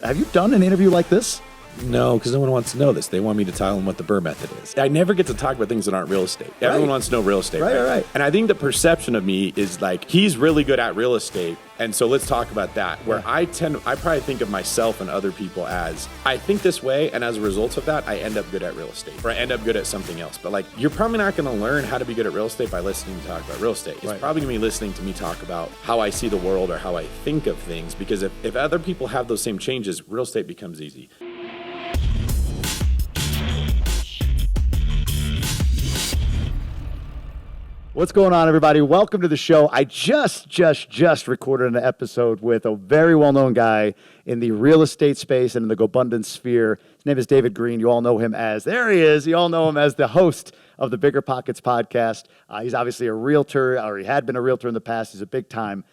Have you done an interview like this? No, because no one wants to know this. They want me to tell them what the Burr method is. I never get to talk about things that aren't real estate. Everyone wants to know real estate. Right. And I think the perception of me is like, he's really good at real estate. And so let's talk about that. Where I probably think of myself and other people as, I think this way. And as a result of that, I end up good at real estate or I end up good at something else. But like, you're probably not going to learn how to be good at real estate by listening to talk about real estate. It's probably going to be listening to me talk about how I see the world or how I think of things. Because if other people have those same changes, real estate becomes easy. What's going on, everybody? Welcome to the show. I just recorded an episode with a very well-known guy in the real estate space and in the Gobundance sphere. His name is David Greene. You all know him as, there he is. You all know him as the host of the BiggerPockets Podcast. He's obviously a realtor, or he had been a realtor in the past. He's a big-time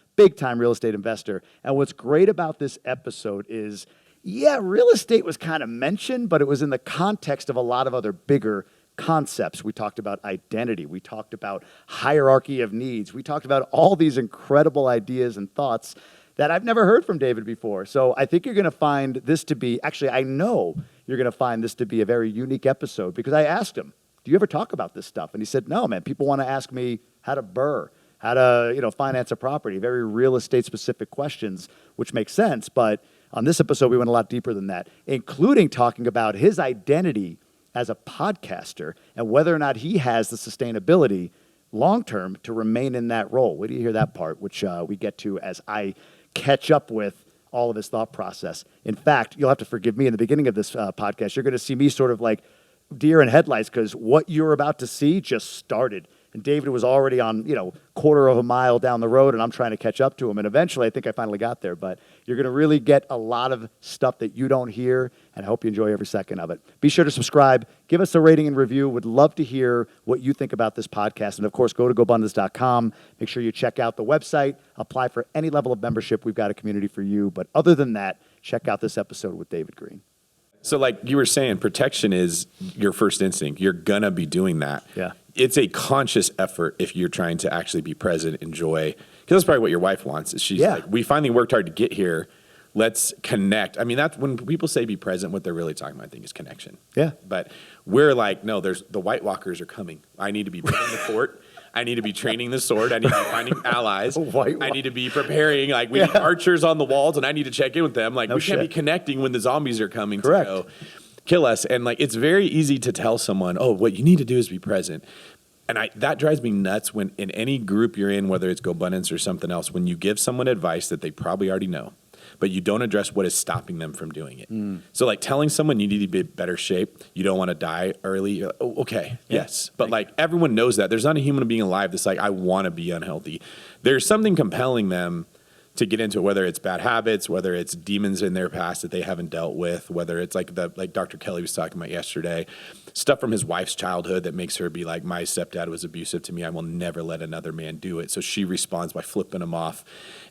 real estate investor. And what's great about this episode is, real estate was kind of mentioned, but it was in the context of a lot of other bigger concepts. We talked about identity. We talked about hierarchy of needs. We talked about all these incredible ideas and thoughts that I've never heard from David before. So I think you're going to find this to be, actually, I know you're going to find this to be a very unique episode because I asked him, do you ever talk about this stuff? And he said, no, man, people want to ask me how to burr, how to, finance a property, very real estate specific questions, which makes sense. But on this episode, we went a lot deeper than that, including talking about his identity as a podcaster and whether or not he has the sustainability long-term to remain in that role. Wait till you hear that part, which we get to as I catch up with all of his thought process. In fact, you'll have to forgive me in the beginning of this podcast. You're going to see me sort of like deer in headlights because what you're about to see just started. And David was already on, quarter of a mile down the road, and I'm trying to catch up to him. And eventually, I think I finally got there. But you're going to really get a lot of stuff that you don't hear, and I hope you enjoy every second of it. Be sure to subscribe. Give us a rating and review. Would love to hear what you think about this podcast. And, of course, go to Gobundance.com. Make sure you check out the website. Apply for any level of membership. We've got a community for you. But other than that, check out this episode with David Greene. So like you were saying, protection is your first instinct. You're going to be doing that. Yeah. It's a conscious effort if you're trying to actually be present, enjoy. Because that's probably what your wife wants. Is she's like, we finally worked hard to get here. Let's connect. I mean, that's when people say be present, what they're really talking about, I think, is connection. Yeah. But we're like, no, the White Walkers are coming. I need to be building the fort. I need to be training the sword. I need to be finding allies. I need to be preparing. Like, we need archers on the walls, and I need to check in with them. Like, we can't be connecting when the zombies are coming to go kill us. And, like, it's very easy to tell someone, oh, what you need to do is be present. And that drives me nuts when in any group you're in, whether it's Gobundance or something else, when you give someone advice that they probably already know, but you don't address what is stopping them from doing it. So like telling someone you need to be in better shape, you don't want to die early. You're like, oh, okay, yes. But like everyone knows that. There's not a human being alive that's like, I want to be unhealthy. There's something compelling them to get into it, whether it's bad habits, whether it's demons in their past that they haven't dealt with, whether it's like Dr. Kelly was talking about yesterday, stuff from his wife's childhood that makes her be like, my stepdad was abusive to me. I will never let another man do it. So she responds by flipping him off.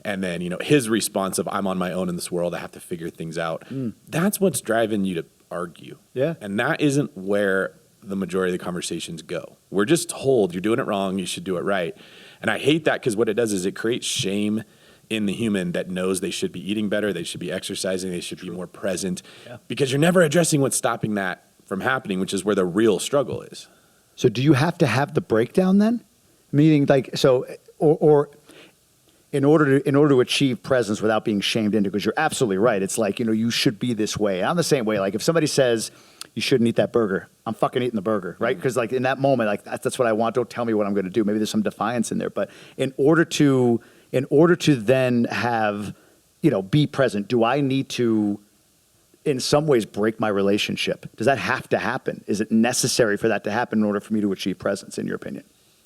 And then, his response of I'm on my own in this world. I have to figure things out. That's what's driving you to argue. Yeah. And that isn't where the majority of the conversations go. We're just told you're doing it wrong. You should do it right. And I hate that because what it does is it creates shame in the human that knows they should be eating better, they should be exercising, they should be more present, because you're never addressing what's stopping that from happening, which is where the real struggle is. So do you have to have the breakdown then? Meaning like, so, or in order to achieve presence without being shamed into, because you're absolutely right. It's like, you should be this way. And I'm the same way. Like if somebody says you shouldn't eat that burger, I'm fucking eating the burger, right? Because like in that moment, like that's what I want. Don't tell me what I'm going to do. Maybe there's some defiance in there, but in order to then have, be present, do I need to, in some ways, break my relationship? Does that have to happen? Is it necessary for that to happen in order for me to achieve presence, in your opinion?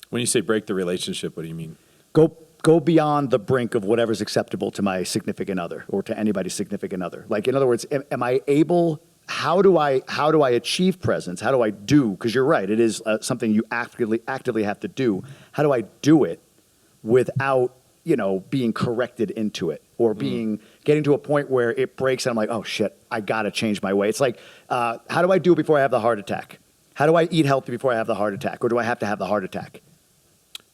When you say break the relationship, what do you mean? Go beyond the brink of whatever's acceptable to my significant other or to anybody's significant other. Like, in other words, am I able, how do I achieve presence? How do I do? Because you're right, it is something you actively have to do. How do I do it without being corrected into it or getting to a point where it breaks and I'm like, oh shit, I got to change my way. It's like, how do I do it before I have the heart attack? How do I eat healthy before I have the heart attack? Or do I have to have the heart attack?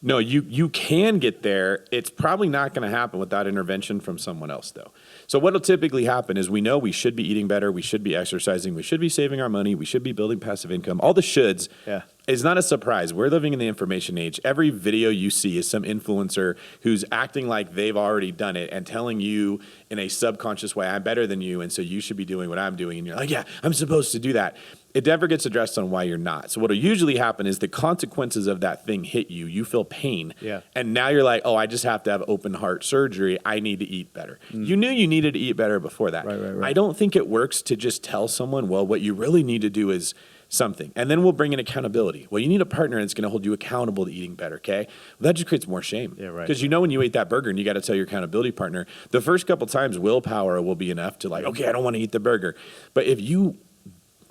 No, you can get there. It's probably not going to happen without intervention from someone else, though. So what will typically happen is we know we should be eating better, we should be exercising, we should be saving our money, we should be building passive income. All the shoulds. Yeah. It's not a surprise. We're living in the information age. Every video you see is some influencer who's acting like they've already done it and telling you in a subconscious way, I'm better than you, and so you should be doing what I'm doing. And you're like, yeah, I'm supposed to do that. It never gets addressed on why you're not. So what will usually happen is the consequences of that thing hit you. You feel pain. Yeah. And now you're like, oh, I just have to have open heart surgery. I need to eat better. You knew you needed to eat better before that. Right. I don't think it works to just tell someone, well, what you really need to do is something. And then we'll bring in accountability. Well, you need a partner that's going to hold you accountable to eating better, okay? Well, that just creates more shame. Yeah, right. Because you know when you ate that burger and you got to tell your accountability partner, the first couple times willpower will be enough to like, okay, I don't want to eat the burger. But if you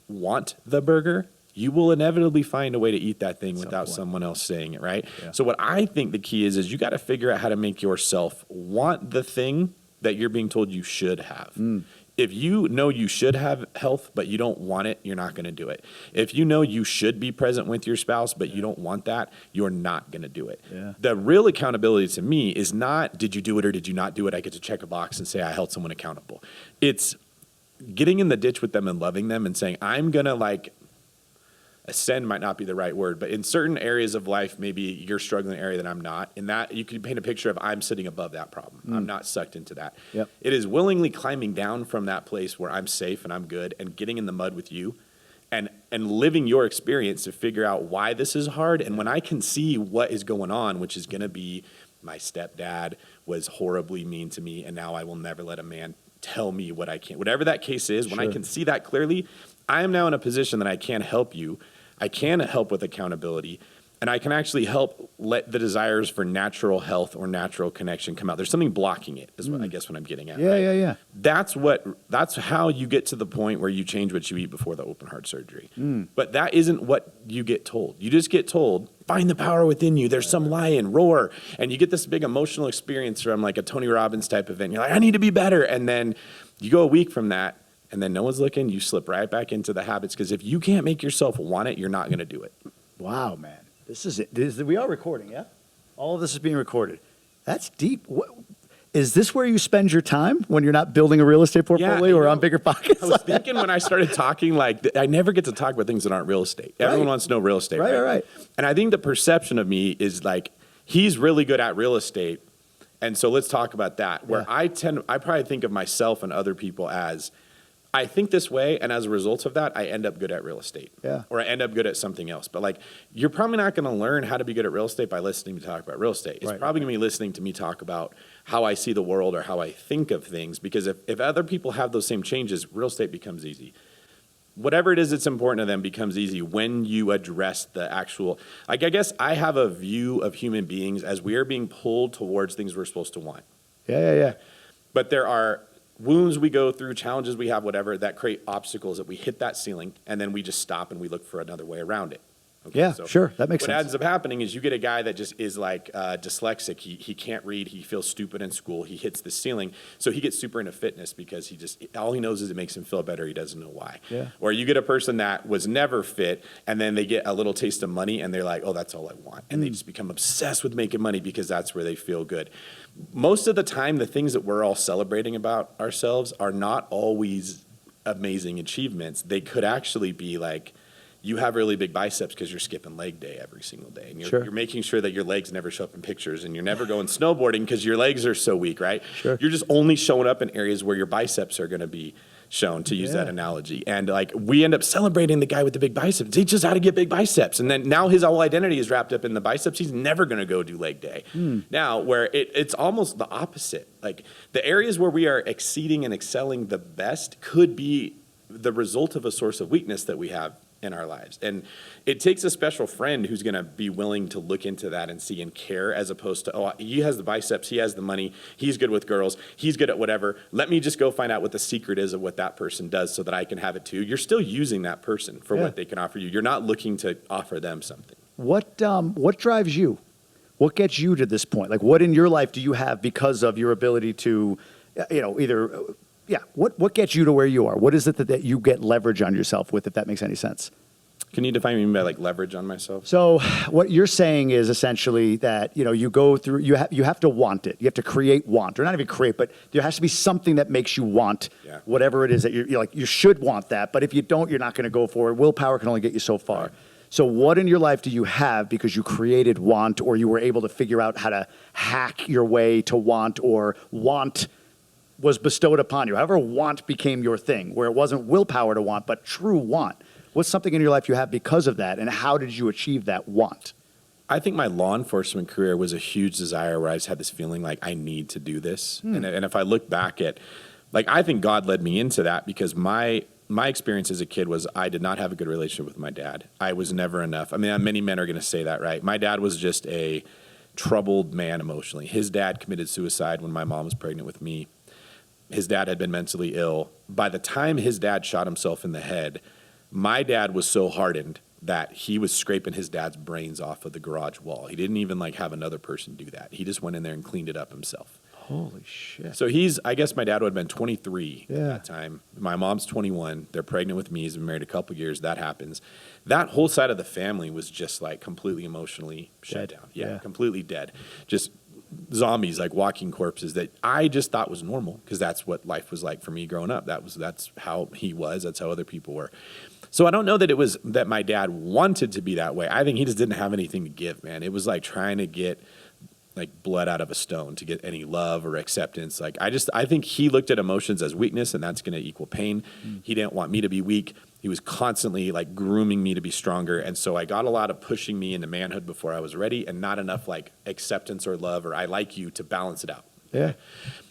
want the burger, you will inevitably find a way to eat that thing without someone else saying it, right? Yeah. So what I think the key is you got to figure out how to make yourself want the thing that you're being told you should have. If you know you should have health, but you don't want it, you're not going to do it. If you know you should be present with your spouse, but you don't want that, you're not going to do it. Yeah. The real accountability to me is not, did you do it or did you not do it? I get to check a box and say I held someone accountable. It's getting in the ditch with them and loving them and saying, I'm going to like, ascend might not be the right word, but in certain areas of life, maybe you're struggling in an area that I'm not. In that, you can paint a picture of I'm sitting above that problem. I'm not sucked into that. Yep. It is willingly climbing down from that place where I'm safe and I'm good and getting in the mud with you and living your experience to figure out why this is hard. And when I can see what is going on, which is going to be my stepdad was horribly mean to me, and now I will never let a man tell me what I can't. Whatever that case is, when I can see that clearly, I am now in a position that I can help you. I can help with accountability, and I can actually help let the desires for natural health or natural connection come out. There's something blocking it, is what I guess what I'm getting at. Yeah. That's how you get to the point where you change what you eat before the open heart surgery. But that isn't what you get told. You just get told, find the power within you. There's some lion, roar. And you get this big emotional experience from like a Tony Robbins type event. You're like, I need to be better. And then you go a week from that, and then no one's looking, you slip right back into the habits. Because if you can't make yourself want it, you're not going to do it. Wow, man. This is it. We are recording, yeah? All of this is being recorded. That's deep. Is this where you spend your time when you're not building a real estate portfolio or on BiggerPockets? I was thinking when I started talking, like, I never get to talk about things that aren't real estate. Everyone wants to know real estate, right? And I think the perception of me is like, he's really good at real estate. And so let's talk about that. Where I probably think of myself and other people as, I think this way, and as a result of that, I end up good at real estate. Yeah. Or I end up good at something else. But like, you're probably not going to learn how to be good at real estate by listening to me talk about real estate. It's probably going to be listening to me talk about how I see the world or how I think of things. Because if other people have those same changes, real estate becomes easy. Whatever it is that's important to them becomes easy when you address the actual, like, I guess I have a view of human beings as we are being pulled towards things we're supposed to want. Yeah. But there are wounds we go through, challenges we have, whatever, that create obstacles that we hit that ceiling, and then we just stop and we look for another way around it. Okay, yeah, so sure. That makes sense. What ends up happening is you get a guy that just is like dyslexic. He can't read. He feels stupid in school. He hits the ceiling. So he gets super into fitness because all he knows is it makes him feel better. He doesn't know why. Yeah. Or you get a person that was never fit, and then they get a little taste of money, and they're like, oh, that's all I want. And they just become obsessed with making money because that's where they feel good. Most of the time, the things that we're all celebrating about ourselves are not always amazing achievements. They could actually be like, you have really big biceps because you're skipping leg day every single day. And you're making sure that your legs never show up in pictures, and you're never going snowboarding because your legs are so weak, right? Sure. You're just only showing up in areas where your biceps are going to be shown, to use that analogy. And like, we end up celebrating the guy with the big biceps. Teach us how to get big biceps. And then now his whole identity is wrapped up in the biceps. He's never going to go do leg day. Now, where it's almost the opposite. Like, the areas where we are exceeding and excelling the best could be the result of a source of weakness that we have in our lives. And it takes a special friend who's going to be willing to look into that and see and care, as opposed to, oh, he has the biceps, he has the money, he's good with girls, he's good at whatever. Let me just go find out what the secret is of what that person does so that I can have it too. You're still using that person for what they can offer you. You're not looking to offer them something. What drives you? What gets you to this point? Like, what in your life do you have because of your ability to, what gets you to where you are? What is it that you get leverage on yourself with, if that makes any sense? Can you define what you mean by like leverage on myself? So what you're saying is essentially that, you go through, you have to want it. You have to create want, or not even create, but there has to be something that makes you want whatever it is that you're like, you should want that. But if you don't, you're not going to go for it. Willpower can only get you so far. Right. So what in your life do you have because you created want, or you were able to figure out how to hack your way to want, or want was bestowed upon you? However, want became your thing, where it wasn't willpower to want, but true want. What's something in your life you have because of that, and how did you achieve that want? I think my law enforcement career was a huge desire where I just had this feeling like I need to do this. And if I look back at, like, I think God led me into that because my experience as a kid was I did not have a good relationship with my dad. I was never enough. I mean, many men are going to say that, right? My dad was just a troubled man emotionally. His dad committed suicide when my mom was pregnant with me. His dad had been mentally ill. By the time his dad shot himself in the head, my dad was so hardened that he was scraping his dad's brains off of the garage wall. He didn't even like have another person do that. He just went in there and cleaned it up himself. Holy shit. So I guess my dad would have been 23 at that time. My mom's 21. They're pregnant with me. He's been married a couple years. That happens. That whole side of the family was just like completely emotionally shut down. Yeah, completely dead. Just zombies, like walking corpses that I just thought was normal because that's what life was like for me growing up. That's how he was. That's how other people were. So I don't know that it was that my dad wanted to be that way. I think he just didn't have anything to give, man. It was like trying to get like blood out of a stone to get any love or acceptance. Like I think he looked at emotions as weakness, and that's going to equal pain. He didn't want me to be weak. He was constantly like grooming me to be stronger. And so I got a lot of pushing me into manhood before I was ready, and not enough like acceptance or love or I like you to balance it out. Yeah.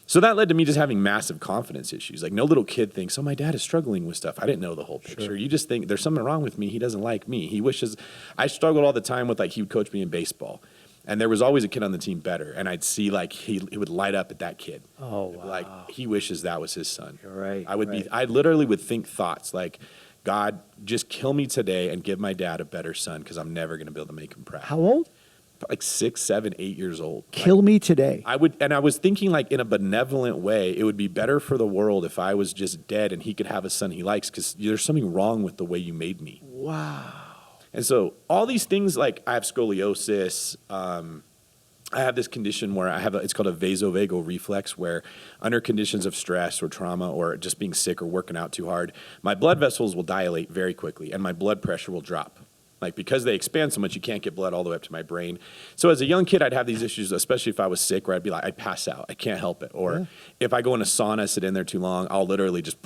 So that led to me just having massive confidence issues. Like no little kid thinks, oh, my dad is struggling with stuff. I didn't know the whole picture. Sure. You just think there's something wrong with me. He doesn't like me. He wishes. I struggled all the time with like he would coach me in baseball. And there was always a kid on the team better. And I'd see like he would light up at that kid. Oh, wow. Like he wishes that was his son. You're right. I literally would think thoughts like, God, just kill me today and give my dad a better son because I'm never going to be able to make him proud. How old? Like 6, 7, 8 years old. Kill me today. I was thinking like in a benevolent way, it would be better for the world if I was just dead and he could have a son he likes because there's something wrong with the way you made me. Wow. And so all these things, like I have scoliosis, I have this condition where it's called a vasovagal reflex, where under conditions of stress or trauma or just being sick or working out too hard, my blood vessels will dilate very quickly and my blood pressure will drop. Like because they expand so much, you can't get blood all the way up to my brain. So as a young kid, I'd have these issues, especially if I was sick, where I'd be like, I'd pass out. I can't help it. Or if I go in a sauna, sit in there too long, I'll literally just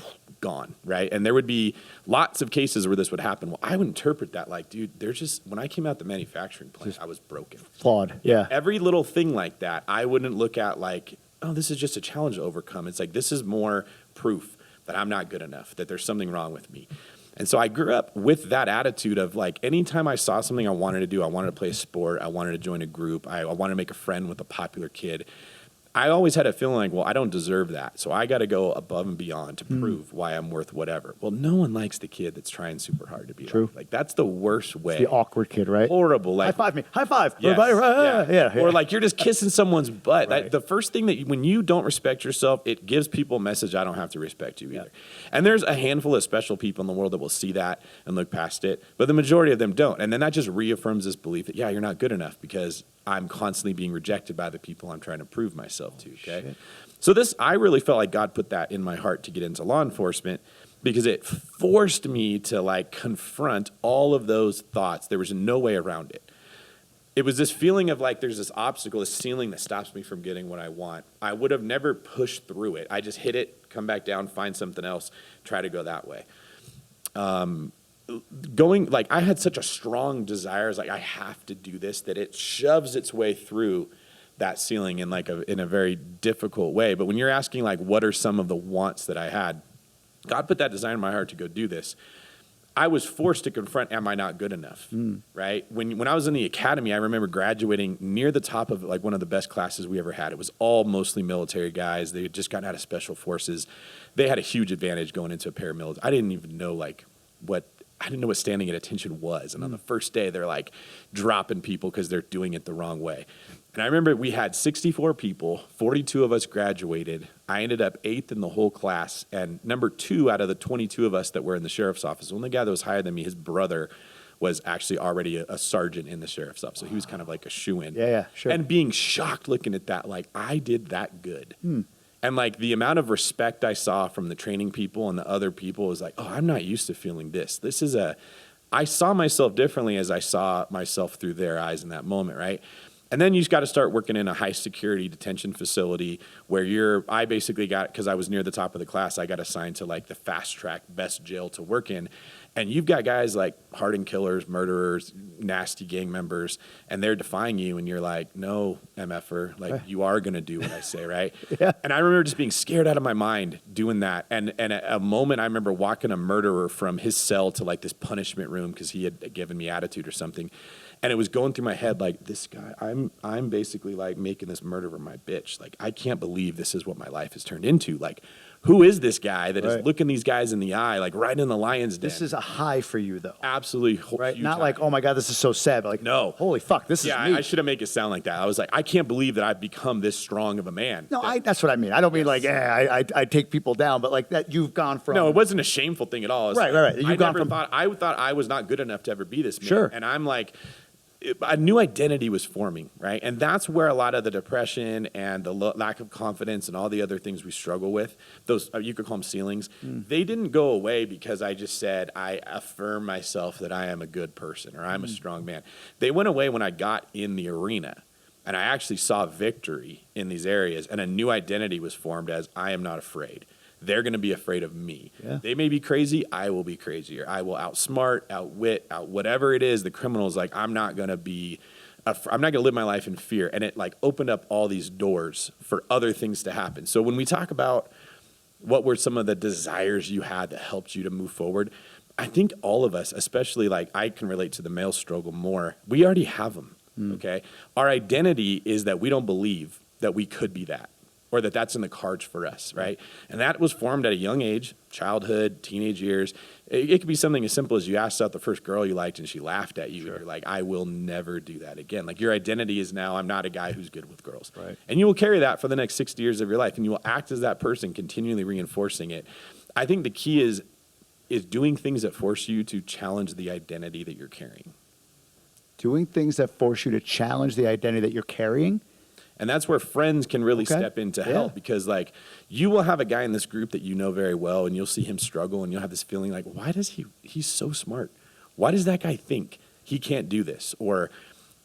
gone, right? And there would be lots of cases where this would happen. Well, I would interpret that like, dude, when I came out the manufacturing plant, I was broken. Flawed, yeah. Every little thing like that, I wouldn't look at like, oh, this is just a challenge to overcome. It's like, this is more proof that I'm not good enough, that there's something wrong with me. And so I grew up with that attitude of like, anytime I saw something I wanted to do, I wanted to play a sport, I wanted to join a group, I wanted to make a friend with a popular kid. I always had a feeling like, well, I don't deserve that. So I got to go above and beyond to prove why I'm worth whatever. Well, no one likes the kid that's trying super hard to be True. Like that's the worst way. It's the awkward kid, right? Horrible. Like, high five me. High five. Yes, Everybody. Yeah. Or like you're just kissing someone's butt. Right. The first thing when you don't respect yourself, it gives people a message, I don't have to respect you either. And there's a handful of special people in the world that will see that and look past it. But the majority of them don't. And then that just reaffirms this belief that, you're not good enough because I'm constantly being rejected by the people I'm trying to prove myself to, okay? Shit. So I really felt like God put that in my heart to get into law enforcement because it forced me to like confront all of those thoughts. There was no way around it. It was this feeling of like there's this obstacle, this ceiling that stops me from getting what I want. I would have never pushed through it. I just hit it, come back down, find something else, try to go that way. I had such a strong desire, like I have to do this, that it shoves its way through that ceiling in in a very difficult way. But when you're asking like, what are some of the wants that I had? God put that desire in my heart to go do this. I was forced to confront, am I not good enough? Right? When I was in the academy, I remember graduating near the top of like one of the best classes we ever had. It was all mostly military guys. They had just gotten out of special forces. They had a huge advantage going into a paramilitary. I didn't even know what standing at attention was. And on the first day, they're like dropping people because they're doing it the wrong way. And I remember we had 64 people, 42 of us graduated. I ended up 8th in the whole class and number 2 out of the 22 of us that were in the sheriff's office. The only guy that was higher than me, his brother was actually already a sergeant in the sheriff's office. So he was kind of like a shoo-in. Yeah, sure. And being shocked looking at that, like, I did that good. And like the amount of respect I saw from the training people and the other people was like, oh, I'm not used to feeling this. I saw myself differently as I saw myself through their eyes in that moment, right? And then you just got to start working in a high security detention facility where I basically because I was near the top of the class, I got assigned to like the fast track best jail to work in. And you've got guys like hardened killers, murderers, nasty gang members, and they're defying you. And you're like, no, MFer, like you are going to do what I say, right? Yeah. And I remember just being scared out of my mind doing that. And at a moment, I remember walking a murderer from his cell to like this punishment room because he had given me attitude or something. And it was going through my head like, this guy, I'm basically like making this murderer my bitch. Like, I can't believe this is what my life has turned into. Like, who is this guy that is looking these guys in the eye, like right in the lion's den? This is a high for you, though. Absolutely. Right? Not like, oh my God, this is so sad. But like, no. Holy fuck, this is me. I should have made it sound like that. I was like, I can't believe that I've become this strong of a man. No, that's what I mean. I don't mean like, I take people down, but like that you've gone from. No, it wasn't a shameful thing at all. Right. I thought I was not good enough to ever be this man. Sure. And I'm like, a new identity was forming, right? And that's where a lot of the depression and the lack of confidence and all the other things we struggle with, those, you could call them ceilings, they didn't go away because I just said, I affirm myself that I am a good person or I'm a strong man. They went away when I got in the arena and I actually saw victory in these areas and a new identity was formed as I am not afraid. They're going to be afraid of me. Yeah. They may be crazy. I will be crazier. I will outsmart, outwit, whatever it is. The criminal is like, I'm not going to live my life in fear. And it like opened up all these doors for other things to happen. So when we talk about what were some of the desires you had that helped you to move forward, I think all of us, especially like I can relate to the male struggle more. We already have them. Okay. Our identity is that we don't believe that we could be that. Or that's in the cards for us, right? And that was formed at a young age, childhood, teenage years. It could be something as simple as you asked out the first girl you liked and she laughed at you. Sure. And you're like, I will never do that again. Like your identity is now, I'm not a guy who's good with girls. Right. And you will carry that for the next 60 years of your life and you will act as that person, continually reinforcing it. I think the key is doing things that force you to challenge the identity that you're carrying. Doing things that force you to challenge the identity that you're carrying? And that's where friends can really step in to help because like you will have a guy in this group that you know very well and you'll see him struggle and you'll have this feeling like, why does he's so smart. Why does that guy think he can't do this? Or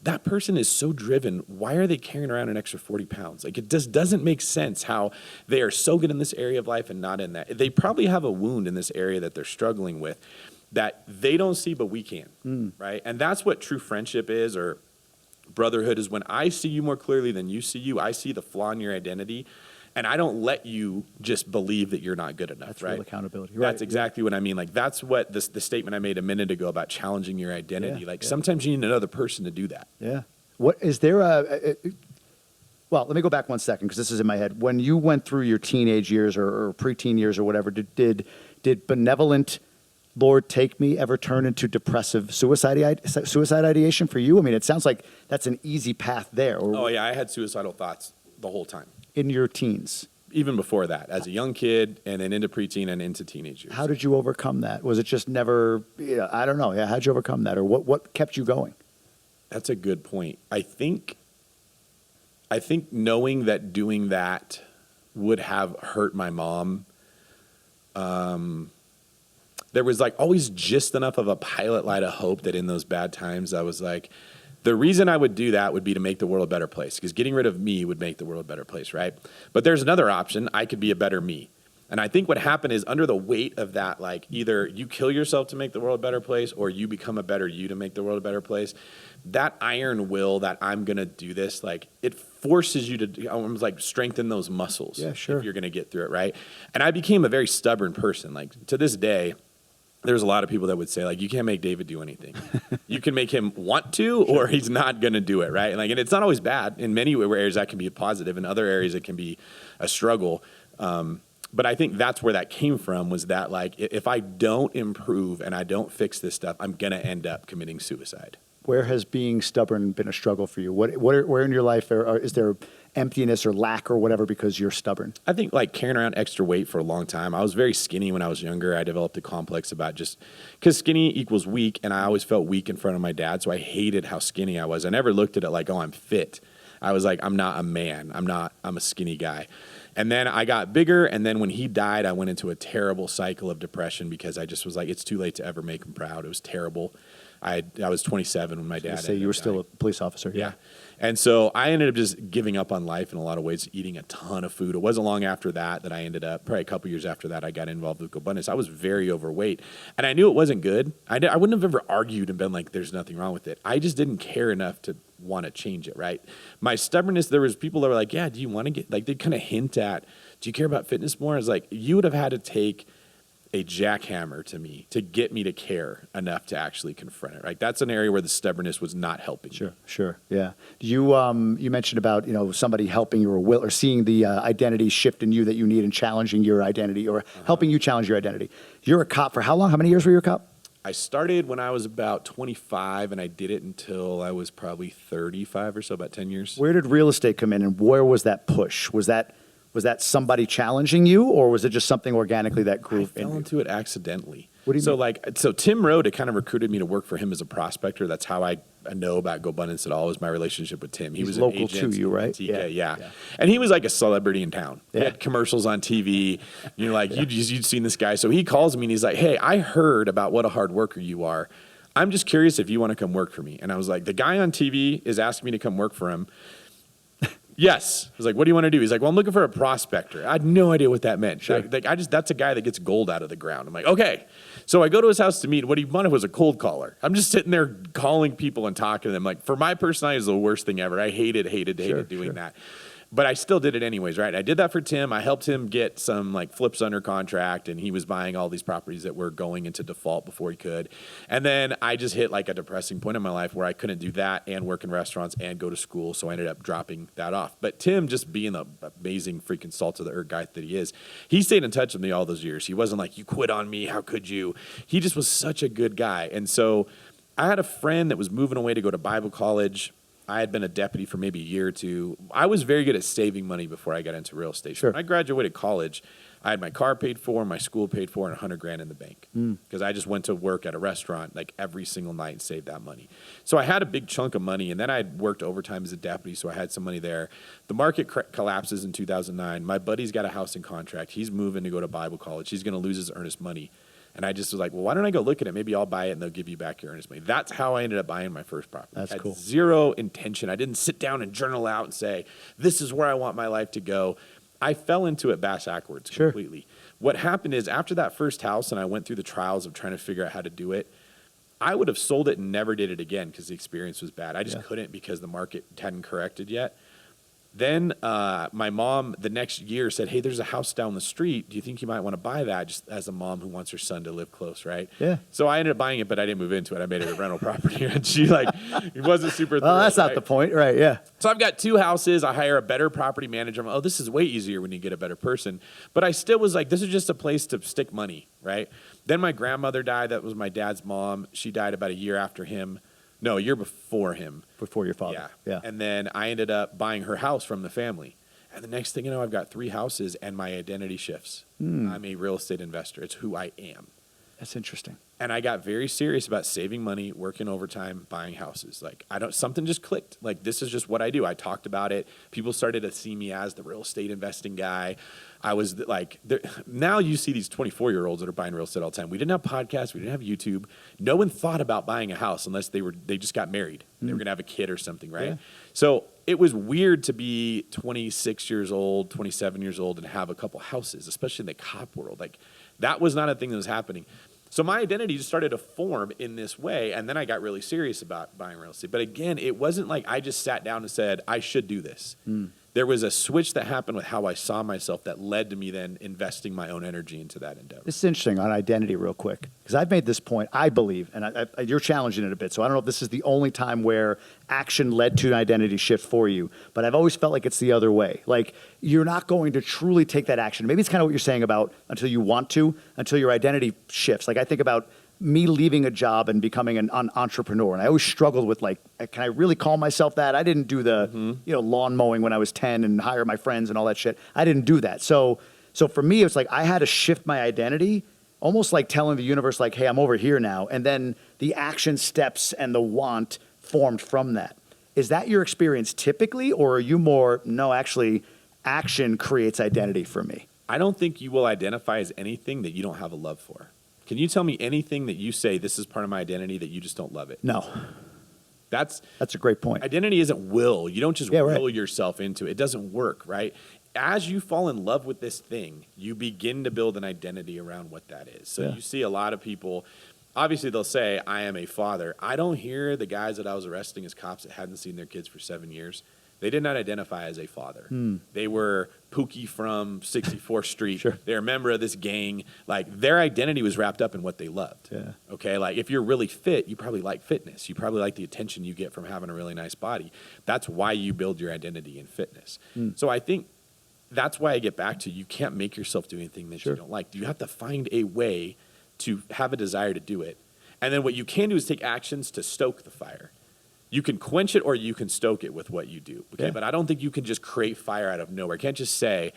that person is so driven. Why are they carrying around an extra 40 pounds? Like it just doesn't make sense how they are so good in this area of life and not in that. They probably have a wound in this area that they're struggling with that they don't see, but we can, right? And that's what true friendship is or brotherhood is when I see you more clearly than you see you. I see the flaw in your identity, and I don't let you just believe that you're not good enough. That's right? real accountability. That's exactly what I mean. Like that's what the statement I made a minute ago about challenging your identity. Sometimes you need another person to do that. Yeah. What is there well, let me go back 1 second because this is in my head. When you went through your teenage years or preteen years or whatever, did benevolent Lord take me ever turn into depressive suicide ideation for you? I mean, it sounds like that's an easy path there. I had suicidal thoughts the whole time. In your teens? Even before that, as a young kid and then into preteen and into teenage years. How did you overcome that? Was it just never, I don't know. Yeah, how'd you overcome that? Or what kept you going? That's a good point. I think knowing that doing that would have hurt my mom, there was like always just enough of a pilot light of hope that in those bad times, I was like, the reason I would do that would be to make the world a better place because getting rid of me would make the world a better place, right? But there's another option. I could be a better me. And I think what happened is under the weight of that, like either you kill yourself to make the world a better place or you become a better you to make the world a better place. That iron will that I'm going to do this, like it forces you to almost like strengthen those muscles. Yeah, sure. If you're going to get through it, right? And I became a very stubborn person. Like to this day, there's a lot of people that would say, like, you can't make David do anything. You can make him want to, or he's not going to do it, right? And it's not always bad. In many areas, that can be a positive. In other areas, it can be a struggle. But I think that's where that came from, was that, like, if I don't improve and I don't fix this stuff, I'm going to end up committing suicide. Where has being stubborn been a struggle for you? Where in your life is there emptiness or lack or whatever because you're stubborn? I think like carrying around extra weight for a long time. I was very skinny when I was younger. I developed a complex about just because skinny equals weak, and I always felt weak in front of my dad, so I hated how skinny I was. I never looked at it like, oh, I'm fit. I was like, I'm not a man. I'm a skinny guy. And then I got bigger, and then when he died, I went into a terrible cycle of depression because I just was like, it's too late to ever make him proud. It was terrible. I was 27 when my dad say you were still a police officer. Yeah. And so I ended up just giving up on life in a lot of ways, eating a ton of food. It wasn't long after that I ended up, probably a couple years after that, I got involved with Gobundance. I was very overweight, and I knew it wasn't good. I wouldn't have ever argued and been like, there's nothing wrong with it. I just didn't care enough to want to change it, right? My stubbornness, there was people that were like, yeah, do you want to get, like, they'd kind of hint at, do you care about fitness more? I was like, you would have had to take a jackhammer to me to get me to care enough to actually confront it, right? That's an area where the stubbornness was not helping. Sure. Yeah. You mentioned about, somebody helping you or seeing the identity shift in you that you need and challenging your identity or helping you challenge your identity. You're a cop for how long? How many years were you a cop? I started when I was about 25, and I did it until I was probably 35 or so, about 10 years. Where did real estate come in, and where was that push? Was that somebody challenging you, or was it just something organically that grew? I fell into it accidentally. What do you mean? So Tim Rhode had kind of recruited me to work for him as a prospector. That's how I know about Gobundance at all, was my relationship with Tim. He was local an agent to you, right? Yeah. And he was like a celebrity in town. He had commercials on TV. You'd seen this guy. So he calls me and he's like, hey, I heard about what a hard worker you are. I'm just curious if you want to come work for me. And I was like, the guy on TV is asking me to come work for him. Yes. I was like, what do you want to do? He's like, well, I'm looking for a prospector. I had no idea what that meant. Sure. That's a guy that gets gold out of the ground. I'm like, okay. So I go to his house to meet. What he wanted was a cold caller. I'm just sitting there calling people and talking to them. Like, for my personality, it was the worst thing ever. I hated doing that. But I still did it anyways, right? I did that for Tim. I helped him get some like flips under contract, and he was buying all these properties that were going into default before he could. And then I just hit like a depressing point in my life where I couldn't do that and work in restaurants and go to school. So I ended up dropping that off. But Tim, just being the amazing freaking salt of the earth guy that he is, he stayed in touch with me all those years. He wasn't like, you quit on me. How could you? He just was such a good guy. And so I had a friend that was moving away to go to Bible college. I had been a deputy for maybe a year or two. I was very good at saving money before I got into real estate. Sure. When I graduated college, I had my car paid for, my school paid for, and $100,000 in the bank. Because I just went to work at a restaurant like every single night and saved that money. So I had a big chunk of money, and then I had worked overtime as a deputy, so I had some money there. The market collapses in 2009. My buddy's got a house in contract. He's moving to go to Bible college. He's going to lose his earnest money. And I just was like, well, why don't I go look at it? Maybe I'll buy it and they'll give you back your earnest money. That's how I ended up buying my first property. That's cool. Zero intention. I didn't sit down and journal out and say, this is where I want my life to go. I fell into it backwards completely. What happened is after that first house and I went through the trials of trying to figure out how to do it, I would have sold it and never did it again because the experience was bad. I just couldn't because the market hadn't corrected yet. Then my mom the next year said, hey, there's a house down the street. Do you think you might want to buy that, just as a mom who wants her son to live close, right? Yeah. So I ended up buying it, but I didn't move into it. I made it a rental property. And she it wasn't super thrilled. Well, that's not the point, right? Yeah. So I've got 2 houses. I hire a better property manager. I'm like, oh, this is way easier when you get a better person. But I still was like, this is just a place to stick money, right? Then my grandmother died. That was my dad's mom. She died about a year after him. No, a year before him. Before your father. Yeah. And then I ended up buying her house from the family. And the next thing you know, I've got 3 houses and my identity shifts. I'm a real estate investor. It's who I am. That's interesting. And I got very serious about saving money, working overtime, buying houses. Like something just clicked. Like, this is just what I do. I talked about it. People started to see me as the real estate investing guy. I was like, now you see these 24-year-olds that are buying real estate all the time. We didn't have podcasts. We didn't have YouTube. No one thought about buying a house unless they just got married. They were going to have a kid or something, right? Yeah. So it was weird to be 26 years old, 27 years old, and have a couple houses, especially in the cop world. Like, that was not a thing that was happening. So my identity just started to form in this way, and then I got really serious about buying real estate. But again, it wasn't like I just sat down and said, I should do this. There was a switch that happened with how I saw myself that led to me then investing my own energy into that endeavor. This is interesting on identity real quick, because I've made this point, I believe, and you're challenging it a bit, so I don't know if this is the only time where action led to an identity shift for you, but I've always felt like it's the other way. Like, you're not going to truly take that action. Maybe it's kind of what you're saying about until you want to, until your identity shifts. Like, I think about me leaving a job and becoming an entrepreneur. And I always struggled with like, can I really call myself that? I didn't do the, lawn mowing when I was 10 and hire my friends and all that shit. I didn't do that. So for me, it's like I had to shift my identity, almost like telling the universe like, hey, I'm over here now. And then the action steps and the want formed from that. Is that your experience typically, or are you more, no, actually action creates identity for me? I don't think you will identify as anything that you don't have a love for. Can you tell me anything that you say, this is part of my identity, that you just don't love it? No. That's a great point. Identity isn't will. You don't just will yourself into it. It doesn't work, right? As you fall in love with this thing, you begin to build an identity around what that is. So you see a lot of people, obviously they'll say, I am a father. I don't hear the guys that I was arresting as cops that hadn't seen their kids for 7 years. They did not identify as a father. They were Pookie from 64th Street. Sure. They're a member of this gang. Like, their identity was wrapped up in what they loved. Yeah. Okay? Like, if you're really fit, you probably like fitness. You probably like the attention you get from having a really nice body. That's why you build your identity in fitness. So I think that's why I get back to, you can't make yourself do anything that you don't like. You have to find a way to have a desire to do it. And then what you can do is take actions to stoke the fire. You can quench it or you can stoke it with what you do. Okay. Yeah. But I don't think you can just create fire out of nowhere. You can't just say,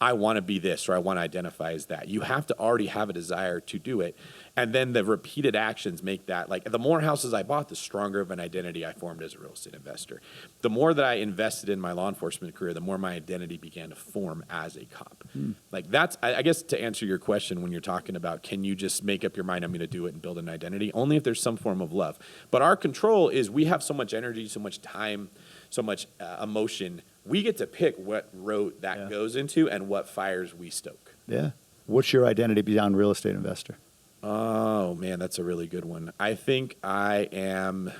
I want to be this or I want to identify as that. You have to already have a desire to do it. And then the repeated actions make that, like, the more houses I bought, the stronger of an identity I formed as a real estate investor. The more that I invested in my law enforcement career, the more my identity began to form as a cop. Like, that's, I guess, to answer your question when you're talking about, can you just make up your mind, I'm going to do it and build an identity? Only if there's some form of love. But our control is we have so much energy, so much time, so much emotion. We get to pick what road that goes into and what fires we stoke. Yeah. What's your identity beyond real estate investor? Oh, man, that's a really good one. I think I am,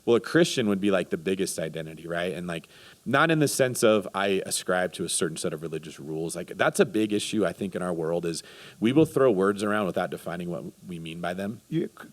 well, a Christian would be like the biggest identity, right? And like, not in the sense of I ascribe to a certain set of religious rules. Like, that's a big issue, I think, in our world, is we will throw words around without defining what we mean by them.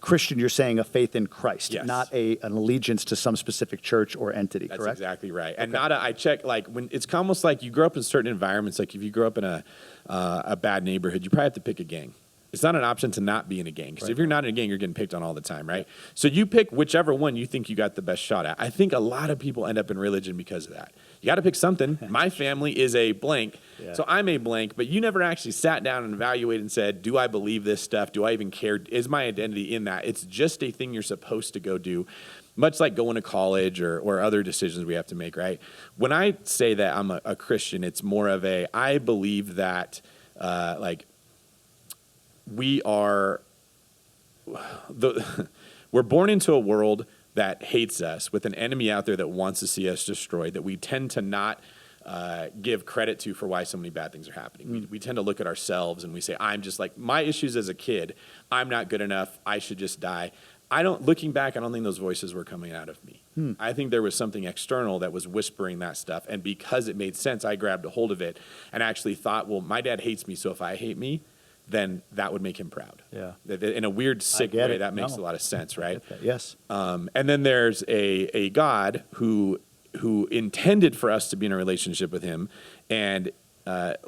Christian, you're saying a faith in Christ, yes, not an allegiance to some specific church or entity, that's correct? That's exactly right. And not I check, like, when it's almost like you grow up in certain environments, like if you grow up in a bad neighborhood, you probably have to pick a gang. It's not an option to not be in a gang, because if you're not in a gang, you're getting picked on all the time, right? So you pick whichever one you think you got the best shot at. I think a lot of people end up in religion because of that. You got to pick something. My family is a blank, so I'm a blank, but you never actually sat down and evaluated and said, do I believe this stuff? Do I even care? Is my identity in that? It's just a thing you're supposed to go do, much like going to college or other decisions we have to make, right? When I say that I'm a Christian, it's more of I believe that, we are we're born into a world that hates us, with an enemy out there that wants to see us destroyed, that we tend to not give credit to for why so many bad things are happening. We tend to look at ourselves and we say, I'm just like, my issues as a kid, I'm not good enough, I should just die. Looking back, I don't think those voices were coming out of me. I think there was something external that was whispering that stuff. And because it made sense, I grabbed a hold of it and actually thought, well, my dad hates me, so if I hate me, then that would make him proud. Yeah. In a weird, sick way, that makes a lot of sense, right? Yes. And then there's a God who intended for us to be in a relationship with him, and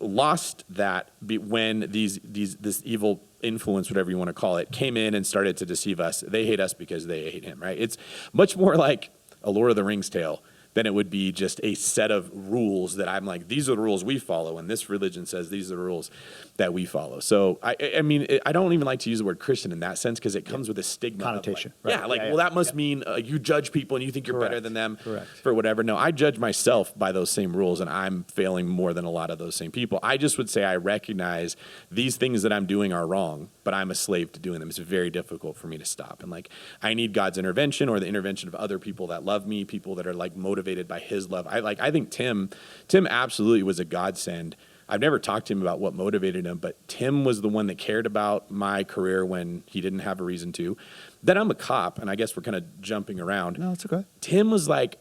lost that when this evil influence, whatever you want to call it, came in and started to deceive us. They hate us because they hate him, right? It's much more like a Lord of the Rings tale than it would be just a set of rules that I'm like, these are the rules we follow, and this religion says these are the rules that we follow. So, I mean, I don't even like to use the word Christian in that sense, because it comes with a stigma. Connotation. Well, that must mean you judge people and you think you're better than them for whatever. No, I judge myself by those same rules, and I'm failing more than a lot of those same people. I just would say I recognize these things that I'm doing are wrong, but I'm a slave to doing them. It's very difficult for me to stop. And like, I need God's intervention, or the intervention of other people that love me, people that are like motivated by his love. I think Tim absolutely was a godsend. I've never talked to him about what motivated him, but Tim was the one that cared about my career when he didn't have a reason to. Then I'm a cop, and I guess we're kind of jumping around. No, it's okay. Tim was like,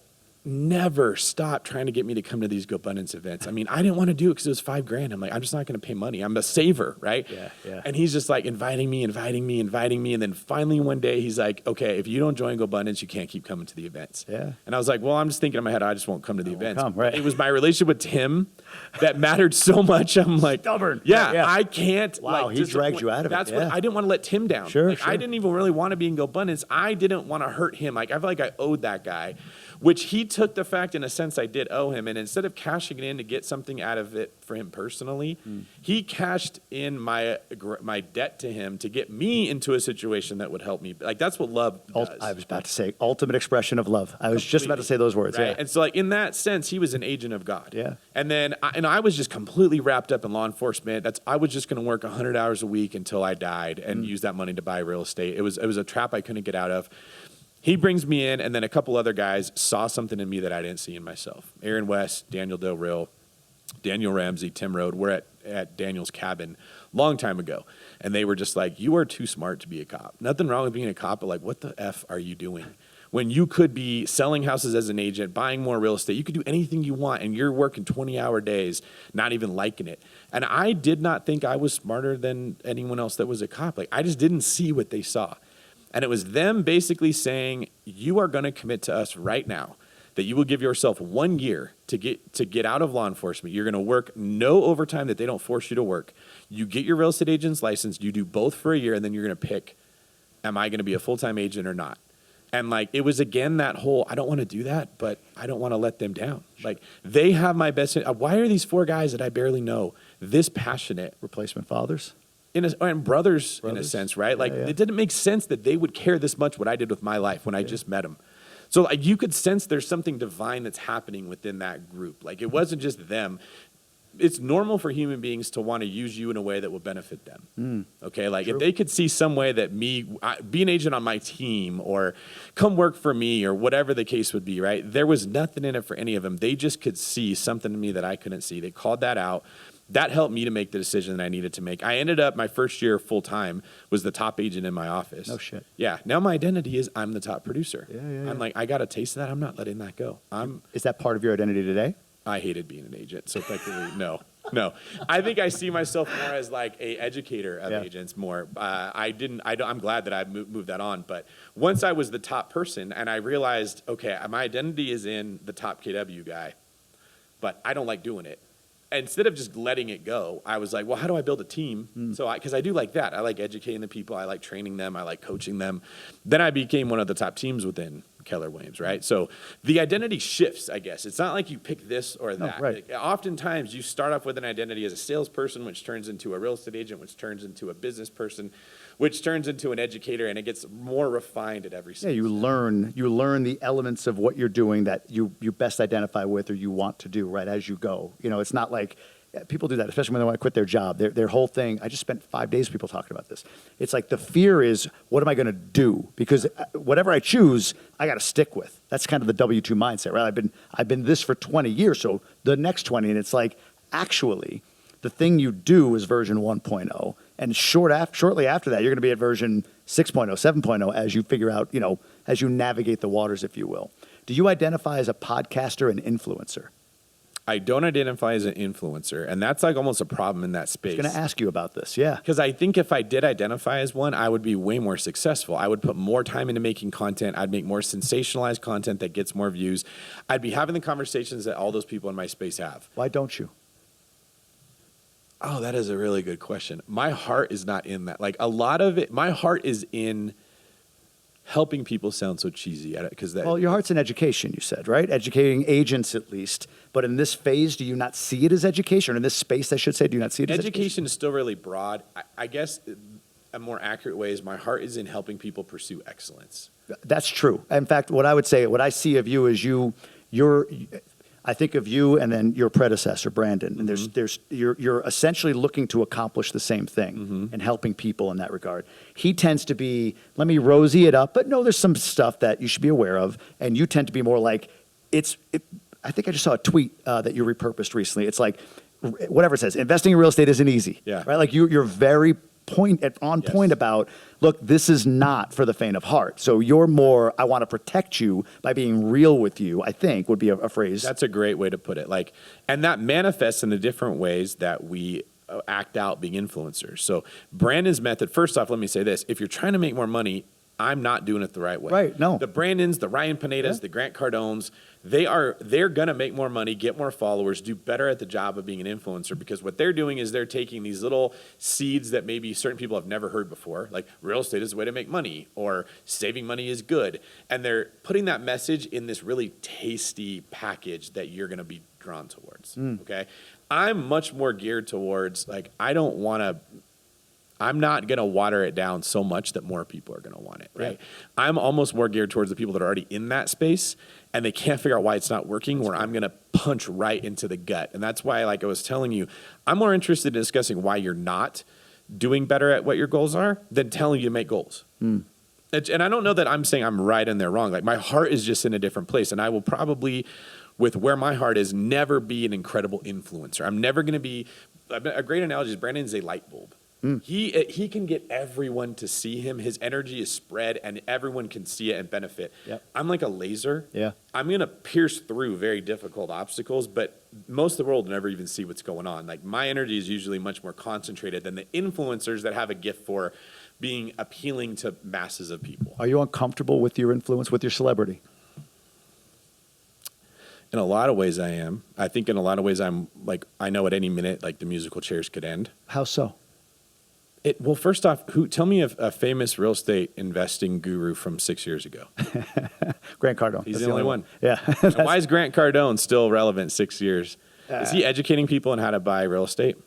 never stopped trying to get me to come to these Gobundance events. I mean, I didn't want to do it because it was $5,000. I'm like, I'm just not going to pay money. I'm a saver, right? Yeah. And he's just like inviting me. And then finally one day he's like, okay, if you don't join Gobundance, you can't keep coming to the events. Yeah. And I was like, well, I'm just thinking in my head, I just won't come to the events. Right. It was my relationship with Tim that mattered so much. I'm like, stubborn. Yeah. I can't. Wow, he dragged you out of it. That's what I didn't want to let Tim down. Sure. I didn't even really want to be in Gobundance. I didn't want to hurt him. Like, I feel like I owed that guy, which he took the fact in a sense I did owe him. And instead of cashing it in to get something out of it for him personally, he cashed in my debt to him to get me into a situation that would help me. Like, that's what love does. I was about to say ultimate expression of love. I was just about to say those words. Right? Yeah. And so, like, in that sense, he was an agent of God. Yeah. And then I was just completely wrapped up in law enforcement. I was just going to work 100 hours a week until I died and use that money to buy real estate. It was a trap I couldn't get out of. He brings me in, and then a couple other guys saw something in me that I didn't see in myself. Aaron West, Daniel Del Real, Daniel Ramsey, Tim Rhode. We're at Daniel's cabin long time ago. And they were just like, you are too smart to be a cop. Nothing wrong with being a cop, but like, what the F are you doing? When you could be selling houses as an agent, buying more real estate, you could do anything you want, and you're working 20-hour days, not even liking it. And I did not think I was smarter than anyone else that was a cop. Like, I just didn't see what they saw. And it was them basically saying, you are going to commit to us right now that you will give yourself 1 year to get out of law enforcement. You're going to work no overtime that they don't force you to work. You get your real estate agent's license. You do both for a year, and then you're going to pick, am I going to be a full-time agent or not? And like, it was again that whole, I don't want to do that, but I don't want to let them down. Like, they have my best. Why are these 4 guys that I barely know this passionate? Replacement fathers? And brothers in a sense, right? Like, it didn't make sense that they would care this much what I did with my life when I just met them. So like, you could sense there's something divine that's happening within that group. Like, it wasn't just them. It's normal for human beings to want to use you in a way that will benefit them. Okay, like, if they could see some way that be an agent on my team or come work for me or whatever the case would be, right? There was nothing in it for any of them. They just could see something in me that I couldn't see. They called that out. That helped me to make the decision that I needed to make. I ended up, my first year full-time was the top agent in my office. No shit. Yeah. Now my identity is I'm the top producer. Yeah. I'm like, I got a taste of that. I'm not letting that go. Is that part of your identity today? I hated being an agent. So technically, no. I think I see myself more as like a educator of agents more. I'm glad that I moved that on. But once I was the top person and I realized, okay, my identity is in the top KW guy, but I don't like doing it. Instead of just letting it go, I was like, well, how do I build a team? So because I do like that. I like educating the people. I like training them. I like coaching them. Then I became one of the top teams within Keller Williams, right? So the identity shifts, I guess. It's not like you pick this or that. Right. Like, oftentimes you start off with an identity as a salesperson, which turns into a real estate agent, which turns into a business person, which turns into an educator, and it gets more refined at every stage. Yeah, you learn the elements of what you're doing that you best identify with or you want to do right as you go. You know, it's not like people do that, especially when they want to quit their job. Their whole thing, I just spent 5 days with people talking about this. It's like the fear is, what am I going to do? Because whatever I choose, I got to stick with. That's kind of the W-2 mindset, right? I've been this for 20 years, so the next 20, and it's like, actually, the thing you do is version 1.0. And shortly after that, you're going to be at version 6.0, 7.0 as you figure out, as you navigate the waters, if you will. Do you identify as a podcaster and influencer? I don't identify as an influencer, and that's like almost a problem in that space. I was going to ask you about this, yeah. Because I think if I did identify as one, I would be way more successful. I would put more time into making content. I'd make more sensationalized content that gets more views. I'd be having the conversations that all those people in my space have. Why don't you? Oh, that is a really good question. My heart is not in that. Like, a lot of it, my heart is in helping people sound so cheesy at it. Well, your heart's in education, you said, right? Educating agents at least. But in this phase, do you not see it as education? Or in this space, I should say, do you not see it as education? Education is still really broad. I guess a more accurate way is my heart is in helping people pursue excellence. That's true. In fact, what I see of you is I think of you and then your predecessor, Brandon, and you're essentially looking to accomplish the same thing and helping people in that regard. He tends to be, let me rosy it up, but no, there's some stuff that you should be aware of, and you tend to be more like, I think I just saw a tweet that you repurposed recently. It's like, whatever it says, investing in real estate isn't easy, yeah. right? Like you're very point about, look, this is not for the faint of heart. So you're more, I want to protect you by being real with you, I think would be a phrase. That's a great way to put it. Like, and that manifests in the different ways that we act out being influencers. So Brandon's method, first off, let me say this. If you're trying to make more money, I'm not doing it the right way. Right, no. The Brandons, the Ryan Pinedas, the Grant Cardones, they're going to make more money, get more followers, do better at the job of being an influencer, because what they're doing is they're taking these little seeds that maybe certain people have never heard before, like real estate is the way to make money or saving money is good. And they're putting that message in this really tasty package that you're going to be drawn towards. Okay. I'm much more geared towards, like, I'm not going to water it down so much that more people are going to want it, right? Yeah. I'm almost more geared towards the people that are already in that space and they can't figure out why it's not working, where I'm going to punch right into the gut. And that's why, like I was telling you, I'm more interested in discussing why you're not doing better at what your goals are than telling you to make goals. And I don't know that I'm saying I'm right and they're wrong. Like, my heart is just in a different place. And I will probably, with where my heart is, never be an incredible influencer. I'm never going to be, a great analogy is Brandon's a light bulb. He can get everyone to see him. His energy is spread and everyone can see it and benefit. Yep. I'm like a laser. Yeah. I'm going to pierce through very difficult obstacles, but most of the world will never even see what's going on. Like, my energy is usually much more concentrated than the influencers that have a gift for being appealing to masses of people. Are you uncomfortable with your influence, with your celebrity? In a lot of ways I am. I think in a lot of ways I'm like, I know at any minute, like, the musical chairs could end. How so? Well, first off, tell me a famous real estate investing guru from 6 years ago. Grant Cardone. He's the only one. Yeah. Why is Grant Cardone still relevant 6 years? Is he educating people on how to buy real estate?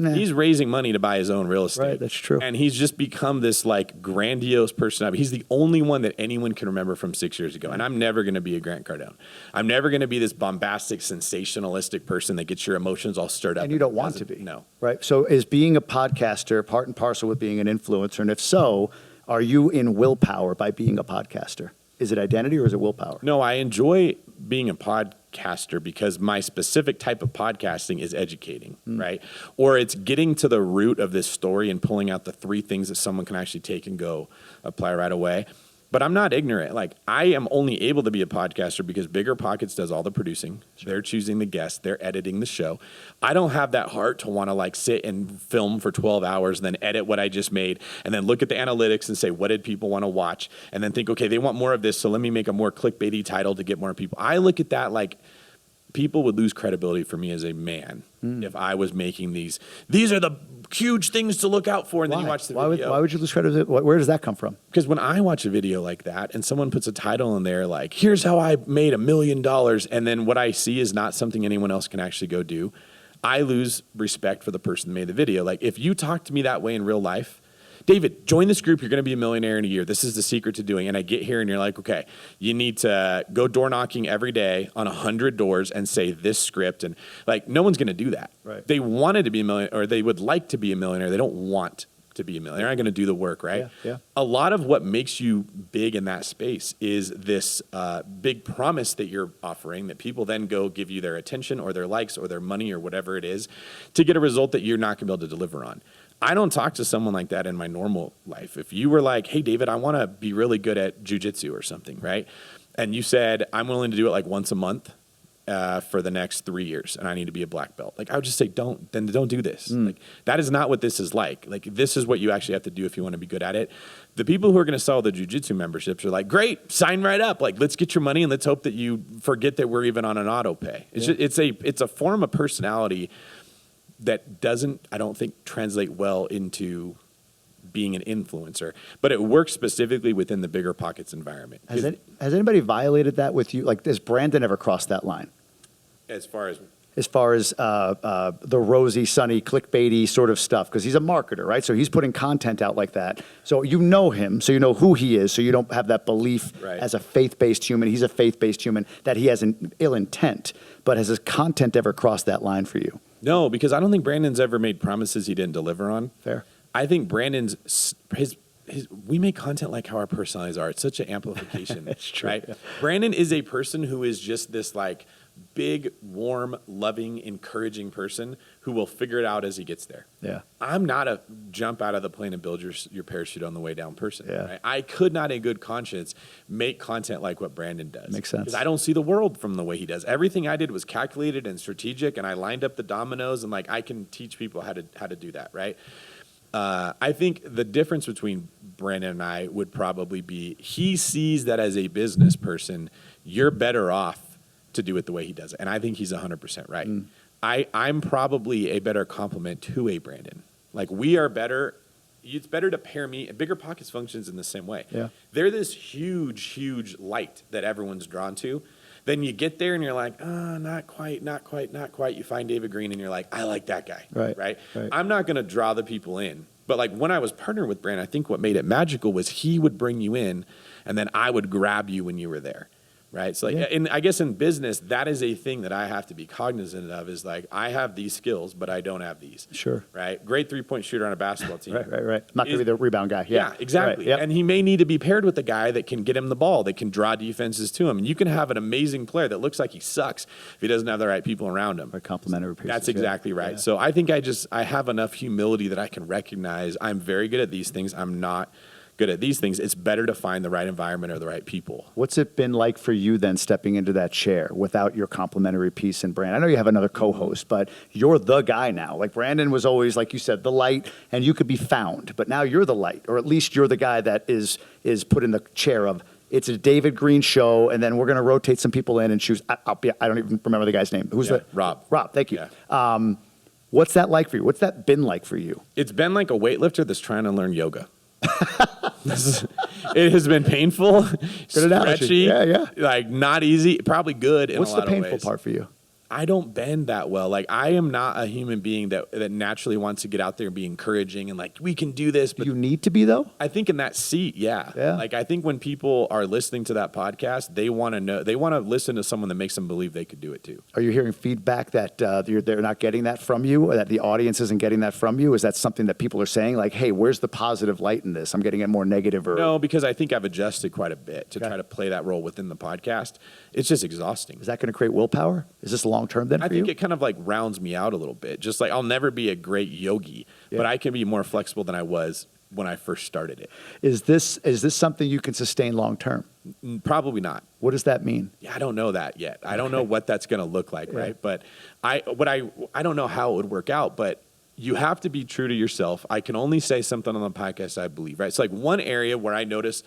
Nah. He's raising money to buy his own real estate. Right, that's true. And he's just become this, like, grandiose personality. He's the only one that anyone can remember from 6 years ago. And I'm never going to be a Grant Cardone. I'm never going to be this bombastic, sensationalistic person that gets your emotions all stirred up. And you don't want to be. No. Right. So is being a podcaster part and parcel with being an influencer? And if so, are you in willpower by being a podcaster? Is it identity or is it willpower? No, I enjoy being a podcaster because my specific type of podcasting is educating, right? Or it's getting to the root of this story and pulling out the 3 things that someone can actually take and go apply right away. But I'm not ignorant. Like, I am only able to be a podcaster because BiggerPockets does all the producing. Sure. They're choosing the guests. They're editing the show. I don't have that heart to want to, like, sit and film for 12 hours and then edit what I just made and then look at the analytics and say, what did people want to watch? And then think, okay, they want more of this, so let me make a more clickbaity title to get more people. I look at that like people would lose credibility for me as a man if I was making these are the huge things to look out for, and then you watch the video. Why would you lose credibility? Where does that come from? Because when I watch a video like that and someone puts a title in there like, here's how I made $1 million, and then what I see is not something anyone else can actually go do, I lose respect for the person that made the video. Like, if you talk to me that way in real life, David, join this group. You're going to be a millionaire in a year. This is the secret to doing it. And I get here and you're like, okay, you need to go door knocking every day on 100 doors and say this script. And, like, no one's going to do that. Right. They wanted to be a millionaire, or they would like to be a millionaire. They don't want to be a millionaire. They're not going to do the work, right? Yeah. A lot of what makes you big in that space is this big promise that you're offering that people then go give you their attention or their likes or their money or whatever it is to get a result that you're not going to be able to deliver on. I don't talk to someone like that in my normal life. If you were like, hey, David, I want to be really good at jujitsu or something, right? And you said, I'm willing to do it like once a month for the next 3 years, and I need to be a black belt. Like, I would just say, don't do this. Like, that is not what this is like. Like, this is what you actually have to do if you want to be good at it. The people who are going to sell the jujitsu memberships are like, great, sign right up. Like, let's get your money, and let's hope that you forget that we're even on an auto pay. It's a form of personality that doesn't, I don't think, translate well into being an influencer, but it works specifically within the BiggerPockets environment. Has anybody violated that with you? Like, has Brandon ever crossed that line? As far as the rosy, sunny, clickbaity sort of stuff, because he's a marketer, right? So he's putting content out like that. So you know him, so you know who he is, so you don't have that belief as a faith-based human. He's a faith-based human, that he has an ill intent. But has his content ever crossed that line for you? No, because I don't think Brandon's ever made promises he didn't deliver on. Fair. I think Brandon's we make content like how our personalities are. It's such an amplification. That's true. Right? Yeah. Brandon is a person who is just this, like, big, warm, loving, encouraging person who will figure it out as he gets there. Yeah. I'm not a jump out of the plane and build your parachute on the way down person. Yeah. Right? I could not in good conscience make content like what Brandon does. Makes sense. Because I don't see the world from the way he does. Everything I did was calculated and strategic, and I lined up the dominoes, and like I can teach people how to do that, right? I think the difference between Brandon and I would probably be he sees that as a business person, you're better off to do it the way he does it. And I think he's 100% right. I'm probably a better complement to a Brandon. Like we are better. It's better to pair me. BiggerPockets functions in the same way. Yeah. They're this huge, huge light that everyone's drawn to. Then you get there and you're like, not quite. You find David Greene and you're like, I like that guy. Right. I'm not going to draw the people in. But like when I was partnered with Brandon, I think what made it magical was he would bring you in and then I would grab you when you were there. Right. So like, and I guess in business, that is a thing that I have to be cognizant of is like, I have these skills, but I don't have these. Sure. Right. Great 3-point shooter on a basketball team. Right. Not going to be the rebound guy. Yeah, exactly. Right. Yep. And he may need to be paired with a guy that can get him the ball, that can draw defenses to him. And you can have an amazing player that looks like he sucks if he doesn't have the right people around him. Or complementary pieces. That's exactly right. Yeah. So I think I have enough humility that I can recognize I'm very good at these things. I'm not good at these things. It's better to find the right environment or the right people. What's it been like for you then stepping into that chair without your complementary piece and brand? I know you have another co-host, but you're the guy now. Like Brandon was always, like you said, the light, and you could be found, but now you're the light, or at least you're the guy that is put in the chair of, it's a David Greene show, and then we're going to rotate some people in and choose. I don't even remember the guy's name. Who's Rob. Rob, thank you. Yeah. What's that like for you? What's that been like for you? It's been like a weightlifter that's trying to learn yoga. It has been painful, stretchy, like not easy, probably good in a lot of ways. What's the painful part for you? I don't bend that well. Like I am not a human being that naturally wants to get out there and be encouraging and like, we can do this. But you need to be though? I think in that seat, yeah. Like I think when people are listening to that podcast, they want to know, they want to listen to someone that makes them believe they could do it too. Are you hearing feedback that they're not getting that from you, or that the audience isn't getting that from you? Is that something that people are saying like, hey, where's the positive light in this? I'm getting it more negative or... No, because I think I've adjusted quite a bit to try to play that role within the podcast. It's just exhausting. Is that going to create willpower? Is this long-term then for you? I think it kind of like rounds me out a little bit. Just like I'll never be a great yogi, but I can be more flexible than I was when I first started it. Is this something you can sustain long-term? Probably not. What does that mean? Yeah, I don't know that yet. I don't know what that's going to look like, right? But I don't know how it would work out, but you have to be true to yourself. I can only say something on the podcast I believe, right? It's like one area where I noticed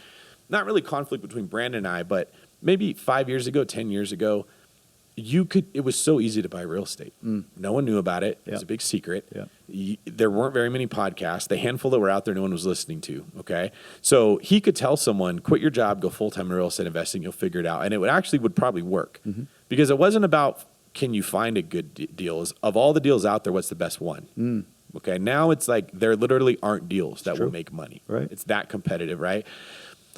not really conflict between Brandon and I, but maybe 5 years ago, 10 years ago, it was so easy to buy real estate. No one knew about it. It was a big secret. There weren't very many podcasts. The handful that were out there, no one was listening to. Okay. So he could tell someone, quit your job, go full-time in real estate investing, you'll figure it out. And it would probably work because it wasn't about, can you find a good deal? Of all the deals out there, what's the best one? Okay. Now it's like, there literally aren't deals that will make money. Right. It's that competitive, right?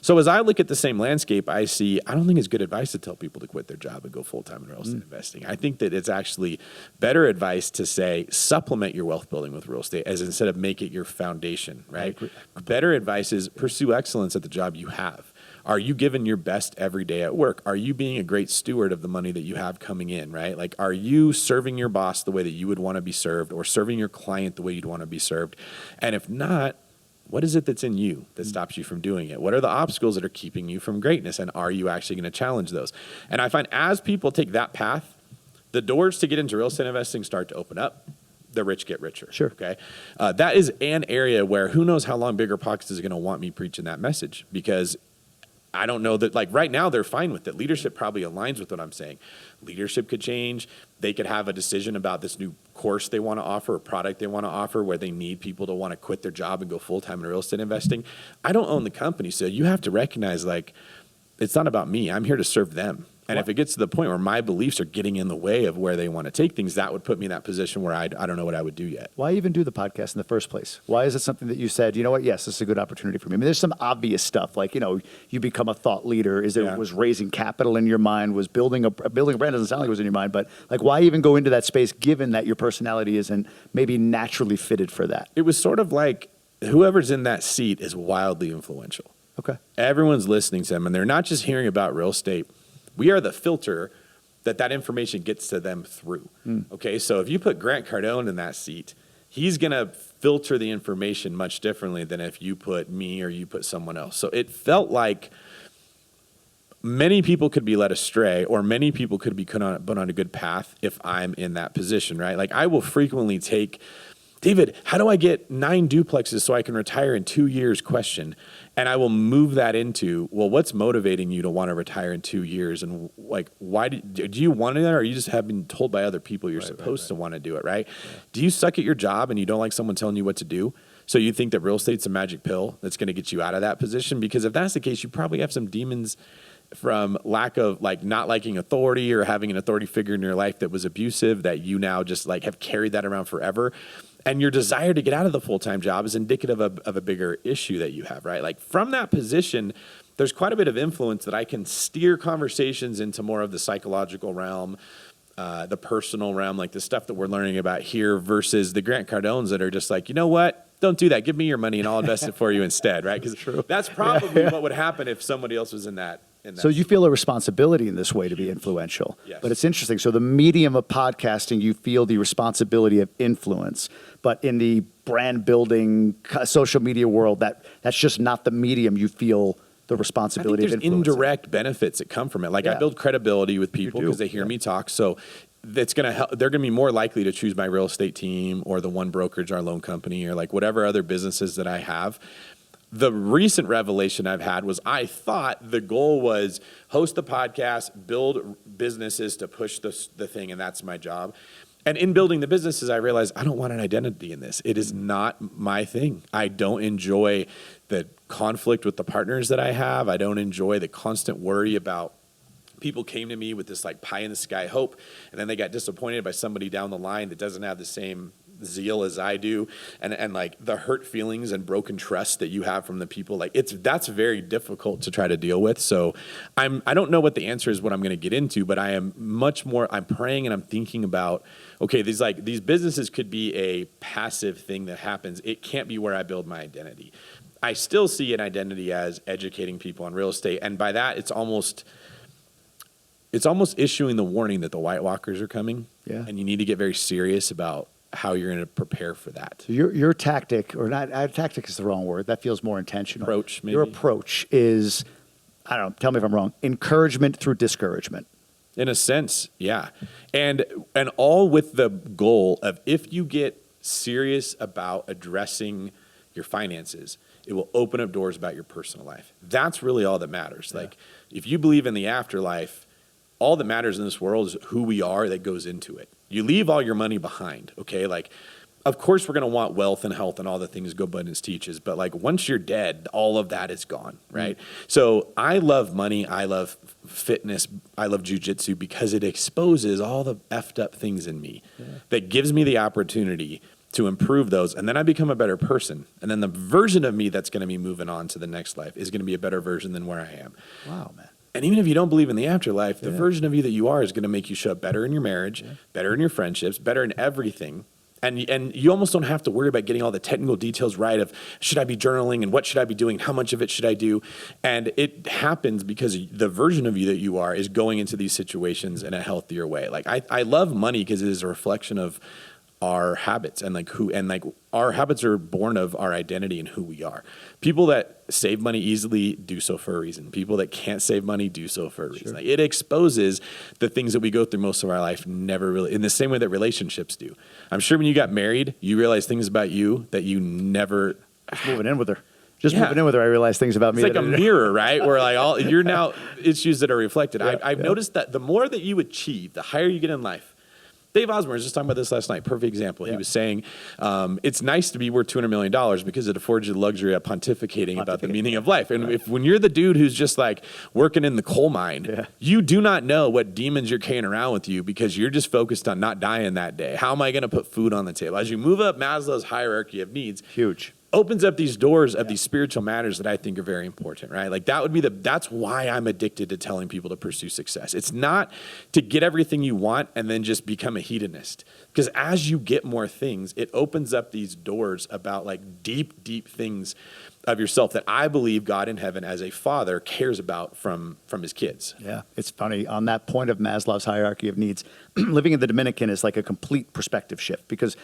So as I look at the same landscape, I don't think it's good advice to tell people to quit their job and go full-time in real estate investing. I think that it's actually better advice to say, supplement your wealth building with real estate as instead of make it your foundation, right? Better advice is pursue excellence at the job you have. Are you giving your best every day at work? Are you being a great steward of the money that you have coming in, right? Like, are you serving your boss the way that you would want to be served, or serving your client the way you'd want to be served? And if not, what is it that's in you that stops you from doing it? What are the obstacles that are keeping you from greatness? And are you actually going to challenge those? And I find as people take that path, the doors to get into real estate investing start to open up. The rich get richer. Sure. Okay. That is an area where who knows how long BiggerPockets is going to want me preaching that message, because I don't know that, like right now they're fine with it. Leadership probably aligns with what I'm saying. Leadership could change. They could have a decision about this new course they want to offer, or product they want to offer, where they need people to want to quit their job and go full-time in real estate investing. I don't own the company, so you have to recognize, like, it's not about me. I'm here to serve them. And if it gets to the point where my beliefs are getting in the way of where they want to take things, that would put me in that position where I don't know what I would do yet. Why even do the podcast in the first place? Why is it something that you said, you know what, yes, this is a good opportunity for me? I mean, there's some obvious stuff, like, you become a thought leader. Was raising capital in your mind? Was building a brand? Doesn't sound like it was in your mind, but like, why even go into that space given that your personality isn't maybe naturally fitted for that? It was sort of like whoever's in that seat is wildly influential. Okay. Everyone's listening to them, and they're not just hearing about real estate. We are the filter that information gets to them through. Okay, so if you put Grant Cardone in that seat, he's going to filter the information much differently than if you put me or you put someone else. So it felt like many people could be led astray, or many people could be put on a good path if I'm in that position, right? Like I will frequently take, David, how do I get 9 duplexes so I can retire in 2 years question? And I will move that into, well, what's motivating you to want to retire in 2 years? And like, why do you want that? Or you just have been told by other people you're supposed to want to do it, right? Yeah. Do you suck at your job and you don't like someone telling you what to do? So you think that real estate's a magic pill that's going to get you out of that position? Because if that's the case, you probably have some demons from lack of like not liking authority or having an authority figure in your life that was abusive that you now just like have carried that around forever. And your desire to get out of the full-time job is indicative of a bigger issue that you have, right? Like from that position, there's quite a bit of influence that I can steer conversations into more of the psychological realm, the personal realm, like the stuff that we're learning about here versus the Grant Cardones that are just like, you know what? Don't do that. Give me your money and I'll invest it for you instead, right? Because that's probably what would happen if somebody else was in that. So you feel a responsibility in this way to be influential. Yes. But it's interesting. So the medium of podcasting, you feel the responsibility of influence. But in the brand building, social media world, that's just not the medium you feel the responsibility of influence. There's indirect benefits that come from it. Like I build credibility with people because they hear me talk. So that's going to help. They're going to be more likely to choose my real estate team or the one brokerage, our loan company, or like whatever other businesses that I have. The recent revelation I've had was I thought the goal was host the podcast, build businesses to push the thing, and that's my job. And in building the businesses, I realized I don't want an identity in this. It is not my thing. I don't enjoy the conflict with the partners that I have. I don't enjoy the constant worry about people came to me with this like pie in the sky hope, and then they got disappointed by somebody down the line that doesn't have the same zeal as I do, and like the hurt feelings and broken trust that you have from the people, like that's very difficult to try to deal with. So I don't know what the answer is, what I'm going to get into, but I'm praying and I'm thinking about, okay, these businesses could be a passive thing that happens. It can't be where I build my identity. I still see an identity as educating people on real estate, and by that it's almost issuing the warning that the White Walkers are coming, and you need to get very serious about how you're going to prepare for that. So your tactic, or not, tactic is the wrong word. That feels more intentional. Approach, maybe. Your approach is, I don't know, tell me if I'm wrong, encouragement through discouragement. In a sense, yeah. And all with the goal of if you get serious about addressing your finances, it will open up doors about your personal life. That's really all that matters. Yeah. Like if you believe in the afterlife, all that matters in this world is who we are that goes into it. You leave all your money behind, okay? Like, of course we're going to want wealth and health and all the things Gobundance teaches, but like once you're dead, all of that is gone, right? So I love money. I love fitness. I love jujitsu because it exposes all the effed up things in me that gives me the opportunity to improve those. And then I become a better person. And then the version of me that's going to be moving on to the next life is going to be a better version than where I am. Wow, man. And even if you don't believe in the afterlife, the version of you that you are is going to make you show up better in your marriage, better in your friendships, better in everything. And you almost don't have to worry about getting all the technical details right of should I be journaling and what should I be doing? How much of it should I do? And it happens because the version of you that you are is going into these situations in a healthier way. Like I love money because it is a reflection of our habits and our habits are born of our identity and who we are. People that save money easily do so for a reason. People that can't save money do so for a reason. Sure. Like it exposes the things that we go through most of our life never really, in the same way that relationships do. I'm sure when you got married, you realized things about you that you never. Just moving in with her. Moving in with her, I realized things about me. It's like a mirror, right? Where like you're now issues that are reflected. I've noticed that the more that you achieve, the higher you get in life. Dave Osborne was just talking about this last night. Perfect example. He was saying it's nice to be worth $200 million because it affords you the luxury of pontificating about the meaning of life. And when you're the dude who's just like working in the coal mine, you do not know what demons you're carrying around with you because you're just focused on not dying that day. How am I going to put food on the table? As you move up Maslow's hierarchy of needs, huge. opens up these doors of these spiritual matters that I think are very important, right? Like that's why I'm addicted to telling people to pursue success. It's not to get everything you want and then just become a hedonist. Because as you get more things, it opens up these doors about like deep, deep things of yourself that I believe God in heaven as a father cares about from his kids. Yeah, it's funny. On that point of Maslow's hierarchy of needs, living in the Dominican is like a complete perspective shift because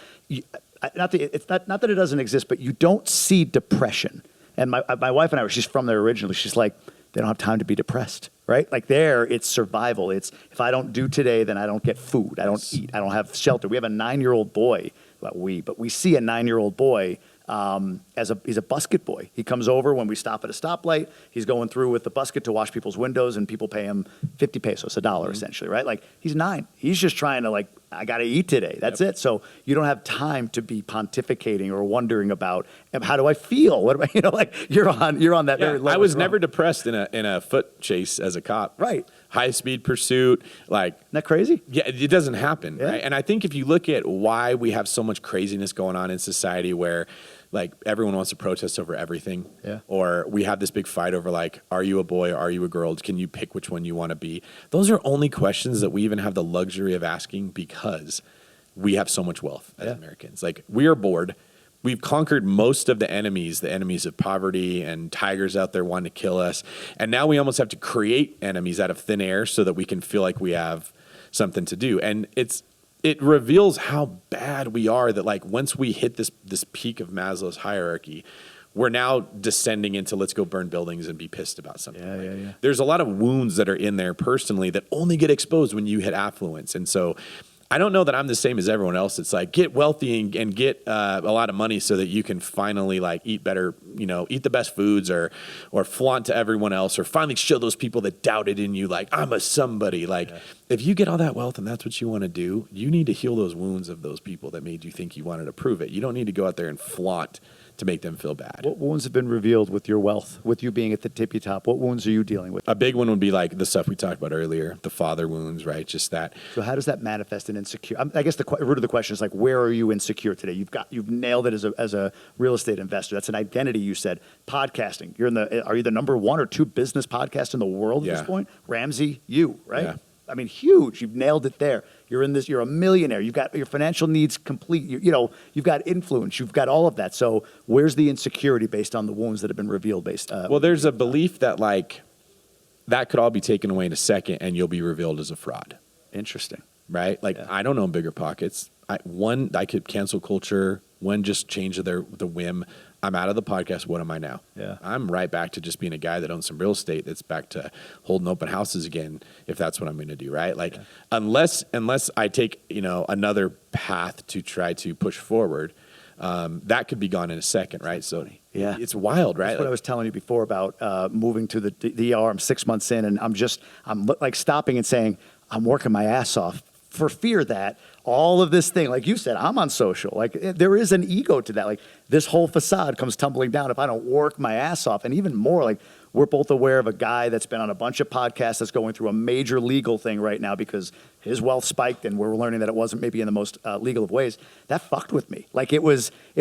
not that it doesn't exist, but you don't see depression. And my wife and I, she's from there originally. She's like, they don't have time to be depressed, right? Like there, it's survival. It's if I don't do today, then I don't get food. I don't eat. I don't have shelter. We have a 9-year-old boy. But we see a 9-year-old boy he's a busket boy. He comes over when we stop at a stoplight. He's going through with the busket to wash people's windows, and people pay him 50 pesos, $1 essentially, right? Like he's 9. He's just trying to I got to eat today. That's it. So you don't have time to be pontificating or wondering about how do I feel? What am I, you're on that very level. I was never depressed in a foot chase as a cop. Right. High speed pursuit. Isn't that crazy? Yeah, it doesn't happen, right? And I think if you look at why we have so much craziness going on in society where everyone wants to protest over everything. Yeah. Or we have this big fight over are you a boy or are you a girl? Can you pick which one you want to be? Those are only questions that we even have the luxury of asking because we have so much wealth as Americans. We are bored. We've conquered most of the enemies of poverty and tigers out there wanting to kill us. And now we almost have to create enemies out of thin air so that we can feel like we have something to do. And it reveals how bad we are that once we hit this peak of Maslow's hierarchy, we're now descending into let's go burn buildings and be pissed about something. Yeah. There's a lot of wounds that are in there personally that only get exposed when you hit affluence. And so I don't know that I'm the same as everyone else. It's get wealthy and get a lot of money so that you can finally eat better, eat the best foods or flaunt to everyone else or finally show those people that doubted in you, I'm a somebody. If you get all that wealth and that's what you want to do, you need to heal those wounds of those people that made you think you wanted to prove it. You don't need to go out there and flaunt to make them feel bad. What wounds have been revealed with your wealth, with you being at the tippy top? What wounds are you dealing with? A big one would be the stuff we talked about earlier, the father wounds, right? Just that. So how does that manifest in insecure? I guess the root of the question is where are you insecure today? You've nailed it as a real estate investor. That's an identity. You said podcasting. Are you the number 1 or 2 business podcast in the world at this point? Ramsey, right? Yeah. I mean, huge. You've nailed it there. You're a millionaire. You've got your financial needs complete. You've got influence. You've got all of that. So where's the insecurity based on the wounds that have been revealed well, there's a belief that that could all be taken away in a second and you'll be revealed as a fraud. Interesting. Right? I don't own BiggerPockets. I could cancel culture. One just change the whim. I'm out of the podcast. What am I now? Yeah. I'm right back to just being a guy that owns some real estate that's back to holding open houses again, if that's what I'm going to do, right? Unless I take, another path to try to push forward, that could be gone in a second, right? So it's wild, right? That's what I was telling you before about moving to the ER. I'm 6 months in and I'm stopping and saying, I'm working my ass off for fear that all of this thing, like you said, I'm on social. There is an ego to that. This whole facade comes tumbling down if I don't work my ass off. And even more, we're both aware of a guy that's been on a bunch of podcasts that's going through a major legal thing right now because his wealth spiked and we're learning that it wasn't maybe in the most legal of ways. That fucked with me. It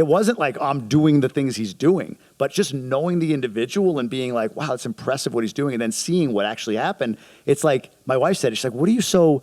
wasn't I'm doing the things he's doing, but just knowing the individual and being wow, it's impressive what he's doing. And then seeing what actually happened. It's my wife said, she's what are you so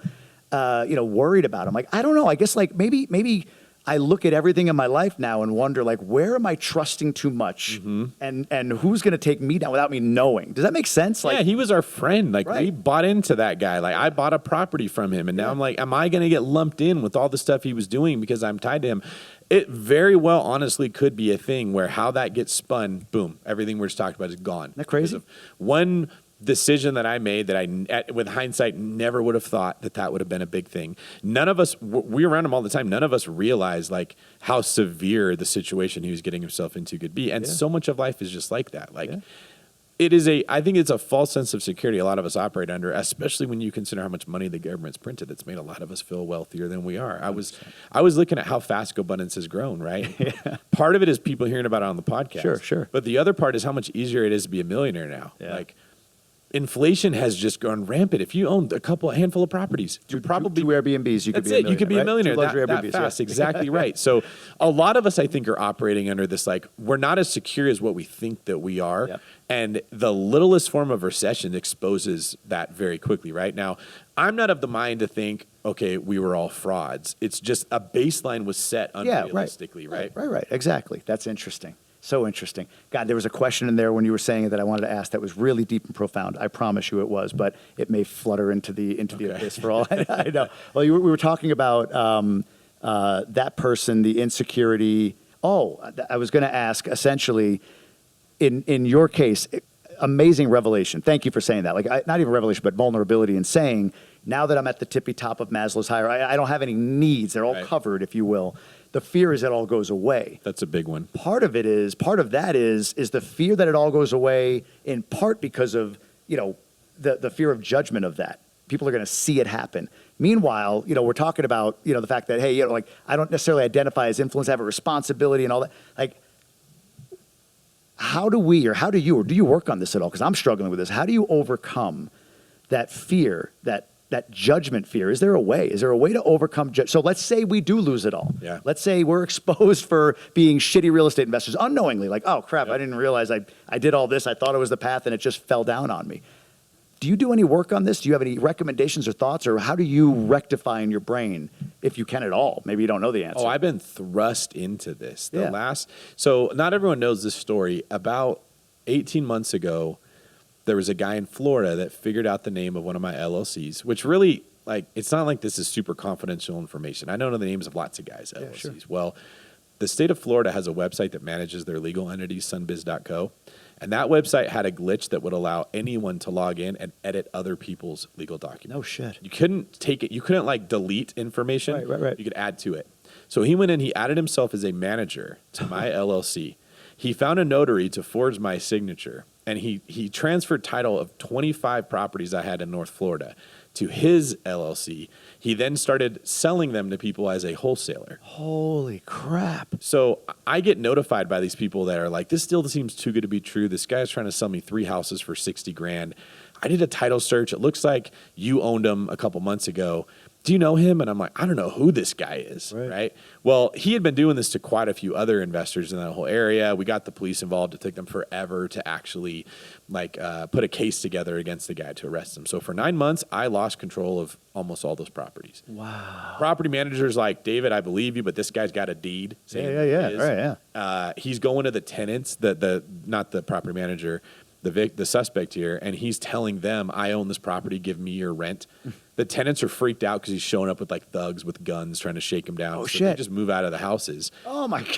worried about? I'm I don't know. I guess maybe I look at everything in my life now and wonder where am I trusting too much, and who's going to take me down without me knowing? Does that make sense? Yeah, he was our friend. Right. We bought into that guy. I bought a property from him, and now I'm am I going to get lumped in with all the stuff he was doing because I'm tied to him? It very well, honestly, could be a thing where how that gets spun, boom, everything we're just talking about is gone. Isn't that crazy? One decision that I made that I, with hindsight, never would have thought that would have been a big thing. None of us, we were around him all the time. None of us realized how severe the situation he was getting himself into could be. And so much of life is just like that. I think it's a false sense of security a lot of us operate under, especially when you consider how much money the government's printed. That's made a lot of us feel wealthier than we are. I was looking at how fast Gobundance has grown, right? Yeah. Part of it is people hearing about it on the podcast. Sure. But the other part is how much easier it is to be a millionaire now. Yeah. inflation has just gone rampant. If you own a handful of properties, you probably two Airbnbs, you could be a millionaire. You could be a millionaire. Two luxury that Airbnbs, fast, yeah. exactly right. So a lot of us, I think, are operating under this, like, we're not as secure as what we think that we are. Yep. And the littlest form of recession exposes that very quickly. Right now, I'm not of the mind to think, okay, we were all frauds. It's just a baseline was set unrealistically, right? Right. Exactly. That's interesting. So interesting. God, there was a question in there when you were saying it that I wanted to ask that was really deep and profound. I promise you it was, but it may flutter into the abyss for all I know. Well, we were talking about that person, the insecurity. I was going to ask, essentially, in your case, amazing revelation. Thank you for saying that. Like, not even revelation, but vulnerability in saying, now that I'm at the tippy top of Maslow's hierarchy, I don't have any needs. They're all covered, if you will. The fear is it all goes away. That's a big one. Part of that is the fear that it all goes away, in part because of, the fear of judgment of that. People are going to see it happen. Meanwhile, we're talking about, the fact that, hey, I don't necessarily identify as influence, I have a responsibility and all that. Like, how do you work on this at all? Because I'm struggling with this. How do you overcome that fear, that judgment fear? Is there a way? Is there a way to overcome? So let's say we do lose it all. Yeah. Let's say we're exposed for being shitty real estate investors unknowingly. Like, oh crap, I didn't realize I did all this. I thought it was the path and it just fell down on me. Do you do any work on this? Do you have any recommendations or thoughts, or how do you rectify in your brain, if you can at all? Maybe you don't know the answer. Oh, I've been thrust into this. So not everyone knows this story. About 18 months ago, there was a guy in Florida that figured out the name of one of my LLCs, which really, like, it's not like this is super confidential information. I don't know the names of lots of guys' LLCs. Sure. Well, the state of Florida has a website that manages their legal entities, sunbiz.co. And that website had a glitch that would allow anyone to log in and edit other people's legal documents. No shit. You couldn't take it. You couldn't, like, delete information. Right. You could add to it. So he went in, he added himself as a manager to my LLC. He found a notary to forge my signature. And he transferred title of 25 properties I had in North Florida to his LLC. He then started selling them to people as a wholesaler. Holy crap. So I get notified by these people that are like, this still seems too good to be true. This guy's trying to sell me 3 houses for $60,000. I did a title search. It looks like you owned them a couple months ago. Do you know him? And I'm like, I don't know who this guy is, right? Well, he had been doing this to quite a few other investors in that whole area. We got the police involved. It took them forever to actually put a case together against the guy to arrest him. So for 9 months, I lost control of almost all those properties. Wow. Property manager's like, David, I believe you, but this guy's got a deed saying he's going to the tenants, not the property manager, the suspect here, and he's telling them, I own this property, give me your rent. The tenants are freaked out because he's showing up with, like, thugs with guns trying to shake him down. Oh, so shit. they just move out of the houses. Oh, my God.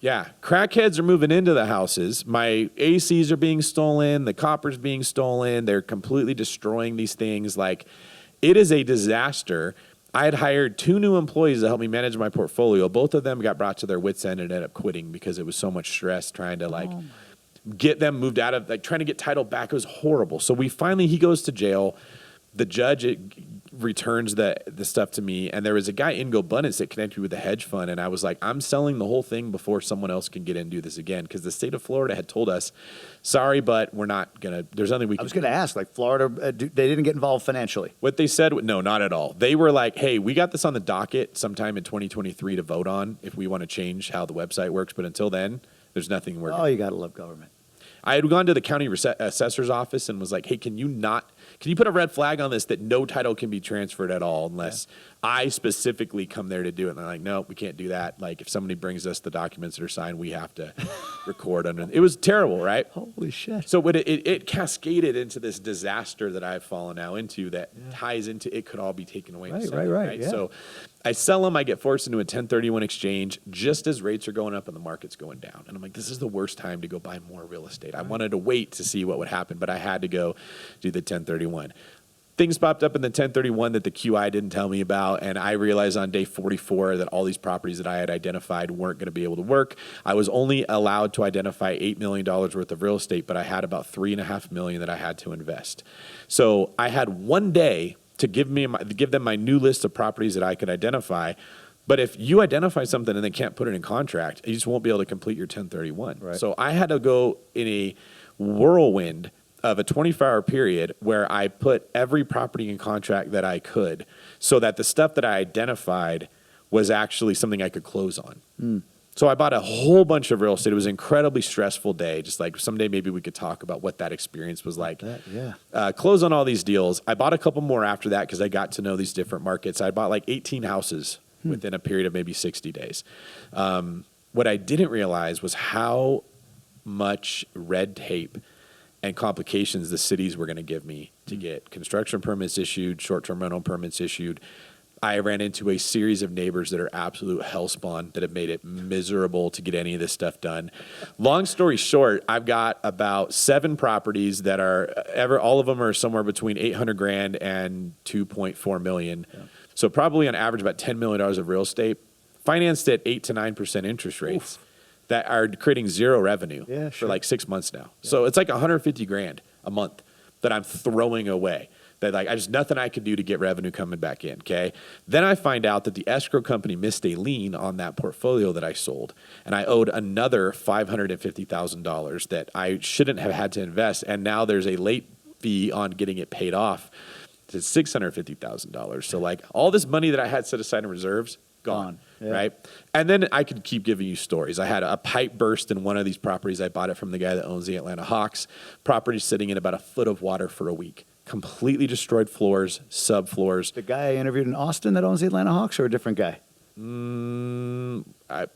Yeah. Crackheads are moving into the houses. My ACs are being stolen. The copper's being stolen. They're completely destroying these things. Like, it is a disaster. I had hired 2 new employees to help me manage my portfolio. Both of them got brought to their wits' end and ended up quitting because it was so much stress trying to, get them moved out of, trying to get title back. It was horrible. So he goes to jail. The judge returns the stuff to me, and there was a guy in Gobundance that connected me with a hedge fund, and I was like, I'm selling the whole thing before someone else can get in and do this again, because the state of Florida had told us, sorry, but we're not going to, there's nothing we can do. I was going to ask, Florida, they didn't get involved financially. What they said, no, not at all. They were like, hey, we got this on the docket sometime in 2023 to vote on if we want to change how the website works, but until then, there's nothing we're you got to love government. I had gone to the county assessor's office and was like, hey, can you put a red flag on this that no title can be transferred at all unless I specifically come there to do it? And they're like, no, we can't do that. Like, if somebody brings us the documents that are signed, we have to record under. It was terrible, right? Holy shit. So it cascaded into this disaster that I've fallen now into that ties into it could all be taken away. Right. Yeah. So I sell them. I get forced into a 1031 exchange just as rates are going up and the market's going down. And I'm like, this is the worst time to go buy more real estate. I wanted to wait to see what would happen, but I had to go do the 1031. Things popped up in the 1031 that the QI didn't tell me about, and I realized on day 44 that all these properties that I had identified weren't going to be able to work. I was only allowed to identify $8 million worth of real estate, but I had about $3.5 million that I had to invest. So I had one day to give them my new list of properties that I could identify. But if you identify something and they can't put it in contract, you just won't be able to complete your 1031. Right. So I had to go in a whirlwind of a 24-hour period where I put every property in contract that I could so that the stuff that I identified was actually something I could close on. So I bought a whole bunch of real estate. It was an incredibly stressful day. Just like someday maybe we could talk about what that experience was like. Close on all these deals. I bought a couple more after that because I got to know these different markets. I bought like 18 houses within a period of maybe 60 days. What I didn't realize was how much red tape and complications the cities were going to give me to get construction permits issued, short-term rental permits issued. I ran into a series of neighbors that are absolute hellspawn that have made it miserable to get any of this stuff done. Long story short, I've got about 7 properties that are all of them are somewhere between $800,000 and $2.4 million. Yeah. So probably on average about $10 million of real estate financed at 8 to 9% interest rates. Oof. That are creating zero revenue for like 6 months now. Yeah. So it's like $150,000 a month that I'm throwing away. That like I just nothing I could do to get revenue coming back in. Okay. Then I find out that the escrow company missed a lien on that portfolio that I sold, and I owed another $550,000 that I shouldn't have had to invest. And now there's a late fee on getting it paid off to $650,000. So like all this money that I had set aside in reserves gone. Yeah. Right. And then I could keep giving you stories. I had a pipe burst in one of these properties. I bought it from the guy that owns the Atlanta Hawks. Property sitting in about a foot of water for a week. Completely destroyed floors, subfloors. The guy I interviewed in Austin that owns the Atlanta Hawks, or a different guy? I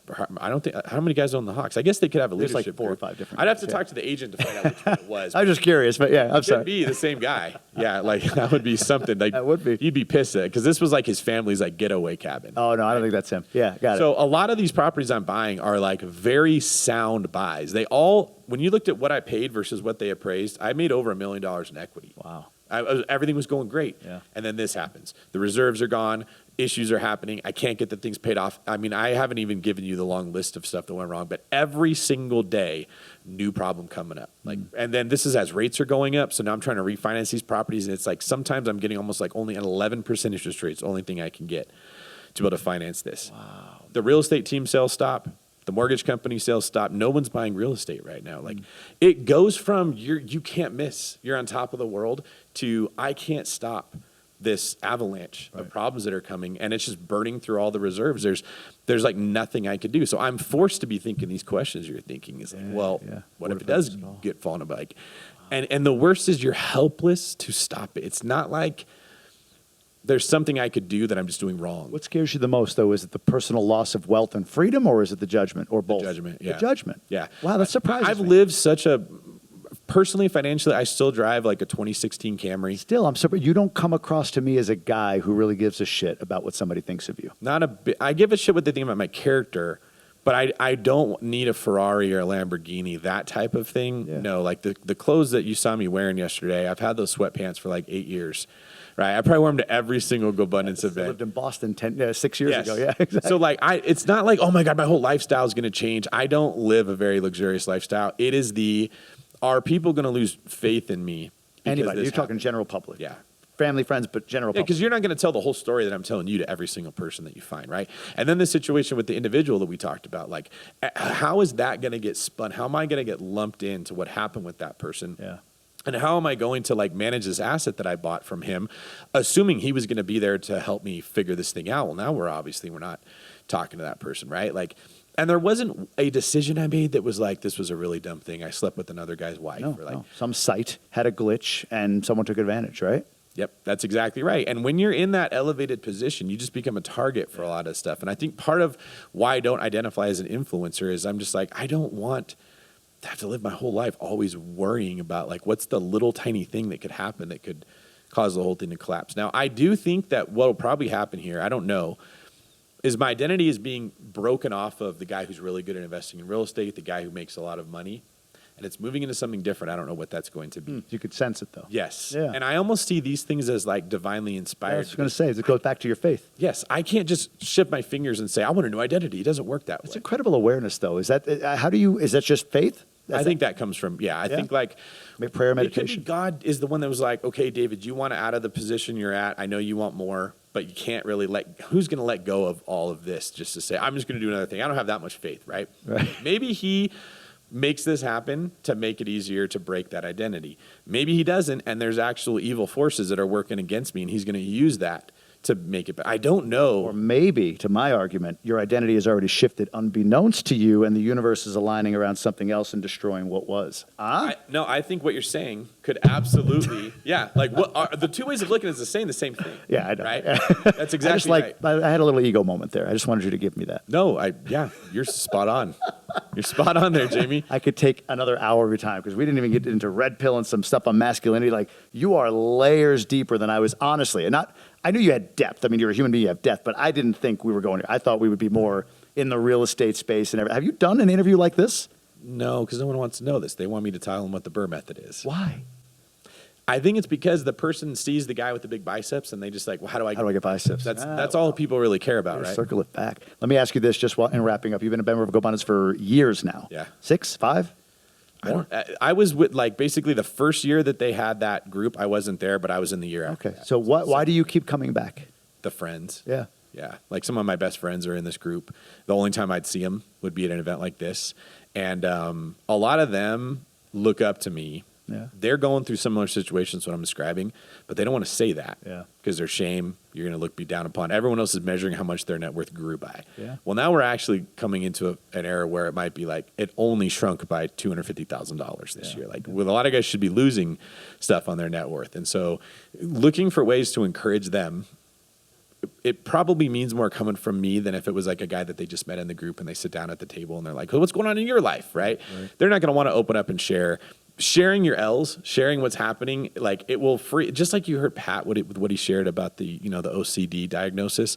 don't think. How many guys own the Hawks? I guess they could have a leadership. There's like 4 or 5 different. I'd have to talk to the agent to find out which one it was. I was just curious, but yeah, I'm sorry. Could be the same guy. Yeah, like that would be something. Like that would be. You'd be pissed at because this was like his family's like getaway cabin. Oh no, I don't think that's him. Yeah, got it. So a lot of these properties I'm buying are like very sound buys. They all, when you looked at what I paid versus what they appraised, I made over $1 million in equity. Wow. Everything was going great. Yeah. And then this happens. The reserves are gone. Issues are happening. I can't get the things paid off. I mean, I haven't even given you the long list of stuff that went wrong, but every single day, new problem coming up. Like, and then this is as rates are going up. So now I'm trying to refinance these properties. And it's like, sometimes I'm getting almost like only an 11% interest rate. It's the only thing I can get to be able to finance this. Wow. The real estate team sales stop. The mortgage company sales stop. No one's buying real estate right now. Like it goes from you can't miss, you're on top of the world, to I can't stop this avalanche of problems that are coming, and it's just burning through all the reserves. There's like nothing I could do. So I'm forced to be thinking these questions you're thinking is like, what if it does get fallen apart? Like, and the worst is you're helpless to stop it. It's not like there's something I could do that I'm just doing wrong. What scares you the most, though? Is it the personal loss of wealth and freedom, or is it the judgment, or both? The judgment, yeah. The judgment. Yeah. Wow, that surprises me. I've lived personally, financially, I still drive like a 2016 Camry. Still, I'm surprised. You don't come across to me as a guy who really gives a shit about what somebody thinks of you. Not a bit. I give a shit what they think about my character, but I don't need a Ferrari or a Lamborghini, that type of thing. Yeah. No, like the clothes that you saw me wearing yesterday, I've had those sweatpants for like 8 years. Right, I probably wore them to every single Gobundance event. I lived in Boston 6 years ago. Yeah, exactly. So like, it's not like, oh my God, my whole lifestyle is going to change. I don't live a very luxurious lifestyle. It is are people going to lose faith in me? Anybody? You're talking general public. Yeah. Family, friends, but general public. Because you're not going to tell the whole story that I'm telling you to every single person that you find, right? And then the situation with the individual that we talked about, like, how is that going to get spun? How am I going to get lumped into what happened with that person? Yeah. And how am I going to like manage this asset that I bought from him, assuming he was going to be there to help me figure this thing out? Well, now we're not talking to that person, right? Like, and there wasn't a decision I made that was like, this was a really dumb thing. I slept with another guy's wife. No. Some site had a glitch and someone took advantage, right? Yep, that's exactly right. And when you're in that elevated position, you just become a target for a lot of stuff. And I think part of why I don't identify as an influencer is I'm just like, I don't want to have to live my whole life always worrying about like what's the little tiny thing that could happen that could cause the whole thing to collapse. Now, I do think that what will probably happen here, I don't know, is my identity is being broken off of the guy who's really good at investing in real estate, the guy who makes a lot of money, and it's moving into something different. I don't know what that's going to be. You could sense it, though. Yes. Yeah. And I almost see these things as like divinely inspired. I was going to say, it goes back to your faith. Yes. I can't just shift my fingers and say, I want a new identity. It doesn't work that way. It's incredible awareness, though. Is that just faith? I think that comes from, I think like maybe prayer, meditation. God is the one that was like, okay, David, you want out of the position you're at. I know you want more, but you can't really who's going to let go of all of this just to say, I'm just going to do another thing. I don't have that much faith, right? Right. Maybe he makes this happen to make it easier to break that identity. Maybe he doesn't, and there's actual evil forces that are working against me, and he's going to use that to make it. But I don't know. Or maybe, to my argument, your identity has already shifted unbeknownst to you, and the universe is aligning around something else and destroying what was. No, I think what you're saying could absolutely, like what are the two ways of looking at it is saying the same thing. Yeah, I know. Right? That's exactly right. I had a little ego moment there. I just wanted you to give me that. No, you're spot on. You're spot on there, Jamie. I could take another hour of your time because we didn't even get into red pill and some stuff on masculinity. Like, you are layers deeper than I was, honestly. And I knew you had depth. I mean, you're a human being, you have depth, but I didn't think we were going here. I thought we would be more in the real estate space and everything. Have you done an interview like this? No, because no one wants to know this. They want me to tell them what the Burr method is. Why? I think it's because the person sees the guy with the big biceps and they just like, well, how do I get biceps? That's all people really care about, right? Circle it back. Let me ask you this just in wrapping up. You've been a member of Gobundance for years now. Yeah. 6, 5? I was with basically the first year that they had that group. I wasn't there, but I was in the year after. Okay. So why do you keep coming back? The friends. Yeah. Yeah. Like some of my best friends are in this group. The only time I'd see them would be at an event like this. And a lot of them look up to me. Yeah. They're going through similar situations what I'm describing, but they don't want to say that because there's shame. You're going to be down upon. Everyone else is measuring how much their net worth grew by. Yeah. Well, now we're actually coming into an era where it might be like it only shrunk by $250,000 this year. Like with a lot of guys should be losing stuff on their net worth. And so looking for ways to encourage them, it probably means more coming from me than if it was like a guy that they just met in the group and they sit down at the table and they're like, well, what's going on in your life, right? They're not going to want to open up and share. Sharing your L's, sharing what's happening, like it will free. Just like you heard Pat what he shared about the the OCD diagnosis.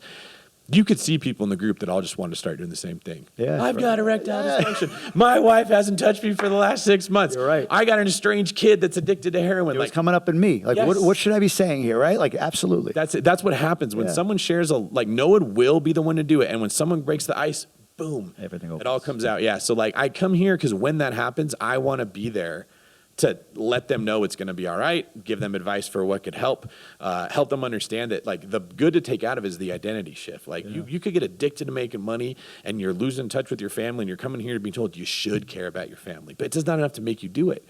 You could see people in the group that all just wanted to start doing the same thing. Yeah, I've got erectile dysfunction. My wife hasn't touched me for the last 6 months. You're right. I got an estranged kid that's addicted to heroin. It was coming up in me. Like, Yes. what should I be saying here, right? Like, absolutely. That's what happens when someone shares no one will be the one to do it, and when someone breaks the ice, boom, Everything opens. it all comes out. Yeah. So I come here because when that happens, I want to be there to let them know it's going to be all right, give them advice for what could help them understand that the good to take out of it is the identity shift. You could get addicted to making money and you're losing touch with your family and you're coming here to be told you should care about your family, but it's just not enough to make you do it.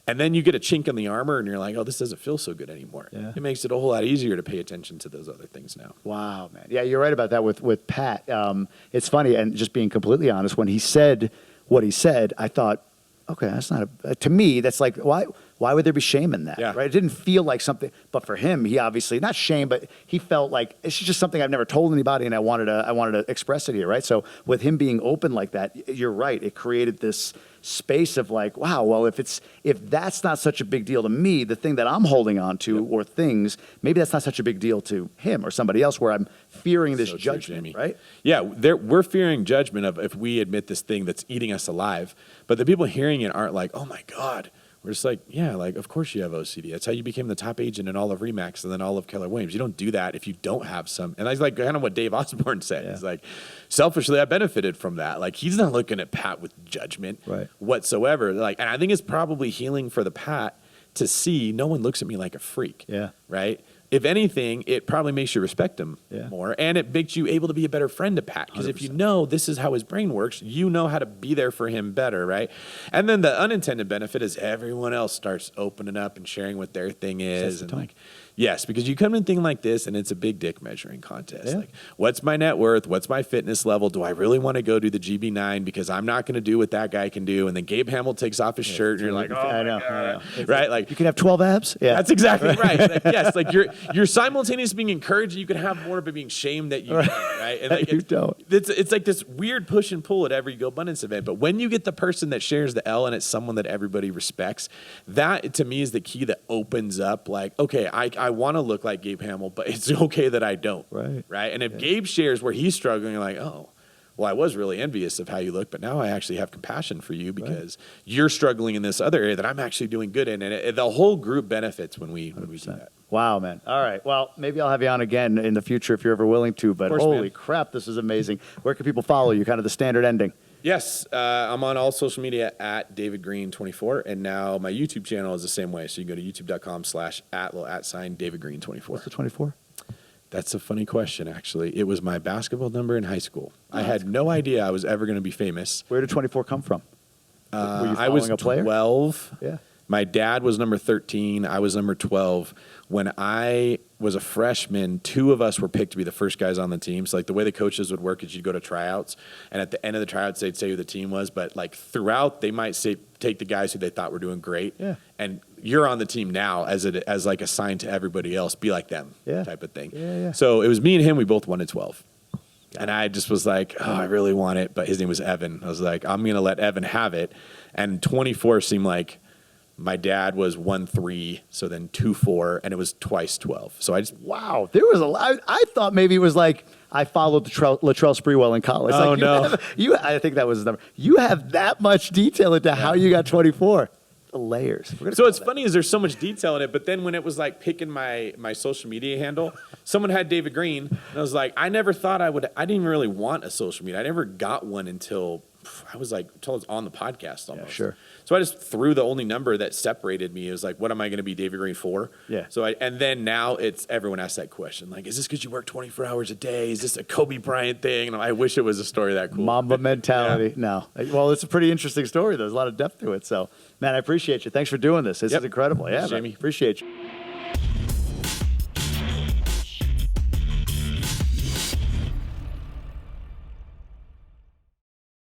And then you get a chink in the armor and you're like, oh, this doesn't feel so good anymore. Yeah. It makes it a whole lot easier to pay attention to those other things now. Wow, man. Yeah, you're right about that with Pat. It's funny, and just being completely honest, when he said what he said, I thought, okay, that's not to me, that's like, why would there be shame in that? Yeah. Right? It didn't feel like something, but for him, he obviously, not shame, but he felt like it's just something I've never told anybody and I wanted to express it here, right? So with him being open like that, you're right. It created this space of like, wow, well, if that's not such a big deal to me, the thing that I'm holding on to or things, maybe that's not such a big deal to him or somebody else where I'm fearing this judgment, right? Yeah, we're fearing judgment of if we admit this thing that's eating us alive, but the people hearing it aren't like, oh my God. We're just like, yeah, of course you have OCD. That's how you became the top agent in all of RE/MAX and then all of Keller Williams. You don't do that if you don't have some. And that's kind of what Dave Osborne said. He's like, selfishly, I benefited from that. He's not looking at Pat with judgment whatsoever. And I think it's probably healing for the Pat to see no one looks at me like a freak. Yeah. Right? If anything, it probably makes you respect him more, and it makes you able to be a better friend to Pat. Because if you know this is how his brain works, you know how to be there for him better, right? And then the unintended benefit is everyone else starts opening up and sharing what their thing is. And yes, because you come in a thing like this, and it's a big dick measuring contest. Yeah. What's my net worth? What's my fitness level? Do I really want to go do the GB9 because I'm not going to do what that guy can do? And then Gabe Hamill takes off his shirt, and you're like, oh, I know. right? You can have 12 abs. Yeah, that's exactly right. Yes, you're simultaneously being encouraged. You could have more, but being shamed that you don't, right? And you don't. It's like this weird push and pull at every Gobundance event. But when you get the person that shares the L and it's someone that everybody respects, that to me is the key that opens up. Okay, I want to look like Gabe Hamill, but it's okay that I don't. Right. And if Gabe shares where he's struggling, you're like, oh, well, I was really envious of how you look, but now I actually have compassion for you because you're struggling in this other area that I'm actually doing good in. And the whole group benefits when we do that. Wow, man. All right. Well, maybe I'll have you on again in the future if you're ever willing to, but holy crap, this is amazing. Where can people follow you? Kind of the standard ending. Yes, I'm on all social media at David Greene 24, and now my YouTube channel is the same way. So you can go to youtube.com/@@ David Greene 24. What's the 24? That's a funny question, actually. It was my basketball number in high school. I had no idea I was ever going to be famous. Where did 24 come from? Were you I was following a player? 12. Yeah. My dad was number 13. I was number 12. When I was a freshman, 2 of us were picked to be the first guys on the team. So, like, the way the coaches would work is you'd go to tryouts, and at the end of the tryouts, they'd say who the team was. But, like, throughout, they might say take the guys who they thought were doing great. Yeah. And you're on the team now as like assigned to everybody else. Be like them, Yeah. type of thing. Yeah. So it was me and him. We both wanted 12. And I just was like, oh, I really want it. But his name was Evan. I was like, I'm going to let Evan have it. And 24 seemed like my dad was 1-3, so then 2-4, and it was twice 12. So I just Wow, there was a lot. I thought maybe it was like I followed Latrell Sprewell in college. Oh, like, no. I think that was the number. You have that much detail into how you got 24. The layers. So what's funny is there's so much detail in it, but then when it was like picking my social media handle, someone had David Greene, and I was like, I never thought I didn't even really want a social media. I never got one until I was on the podcast almost. Yeah, sure. So I just threw the only number that separated me. It was like, what am I going to be David Greene for? Yeah. So and then now everyone asks that question. Like, is this because you work 24 hours a day? Is this a Kobe Bryant thing? And I wish it was a story that cool. Mamba mentality. Yeah. No. Well, it's a pretty interesting story. There's a lot of depth to it. So, man, I appreciate you. Thanks for doing this. This is incredible. Yeah, Thanks, man. Jamie. Appreciate you.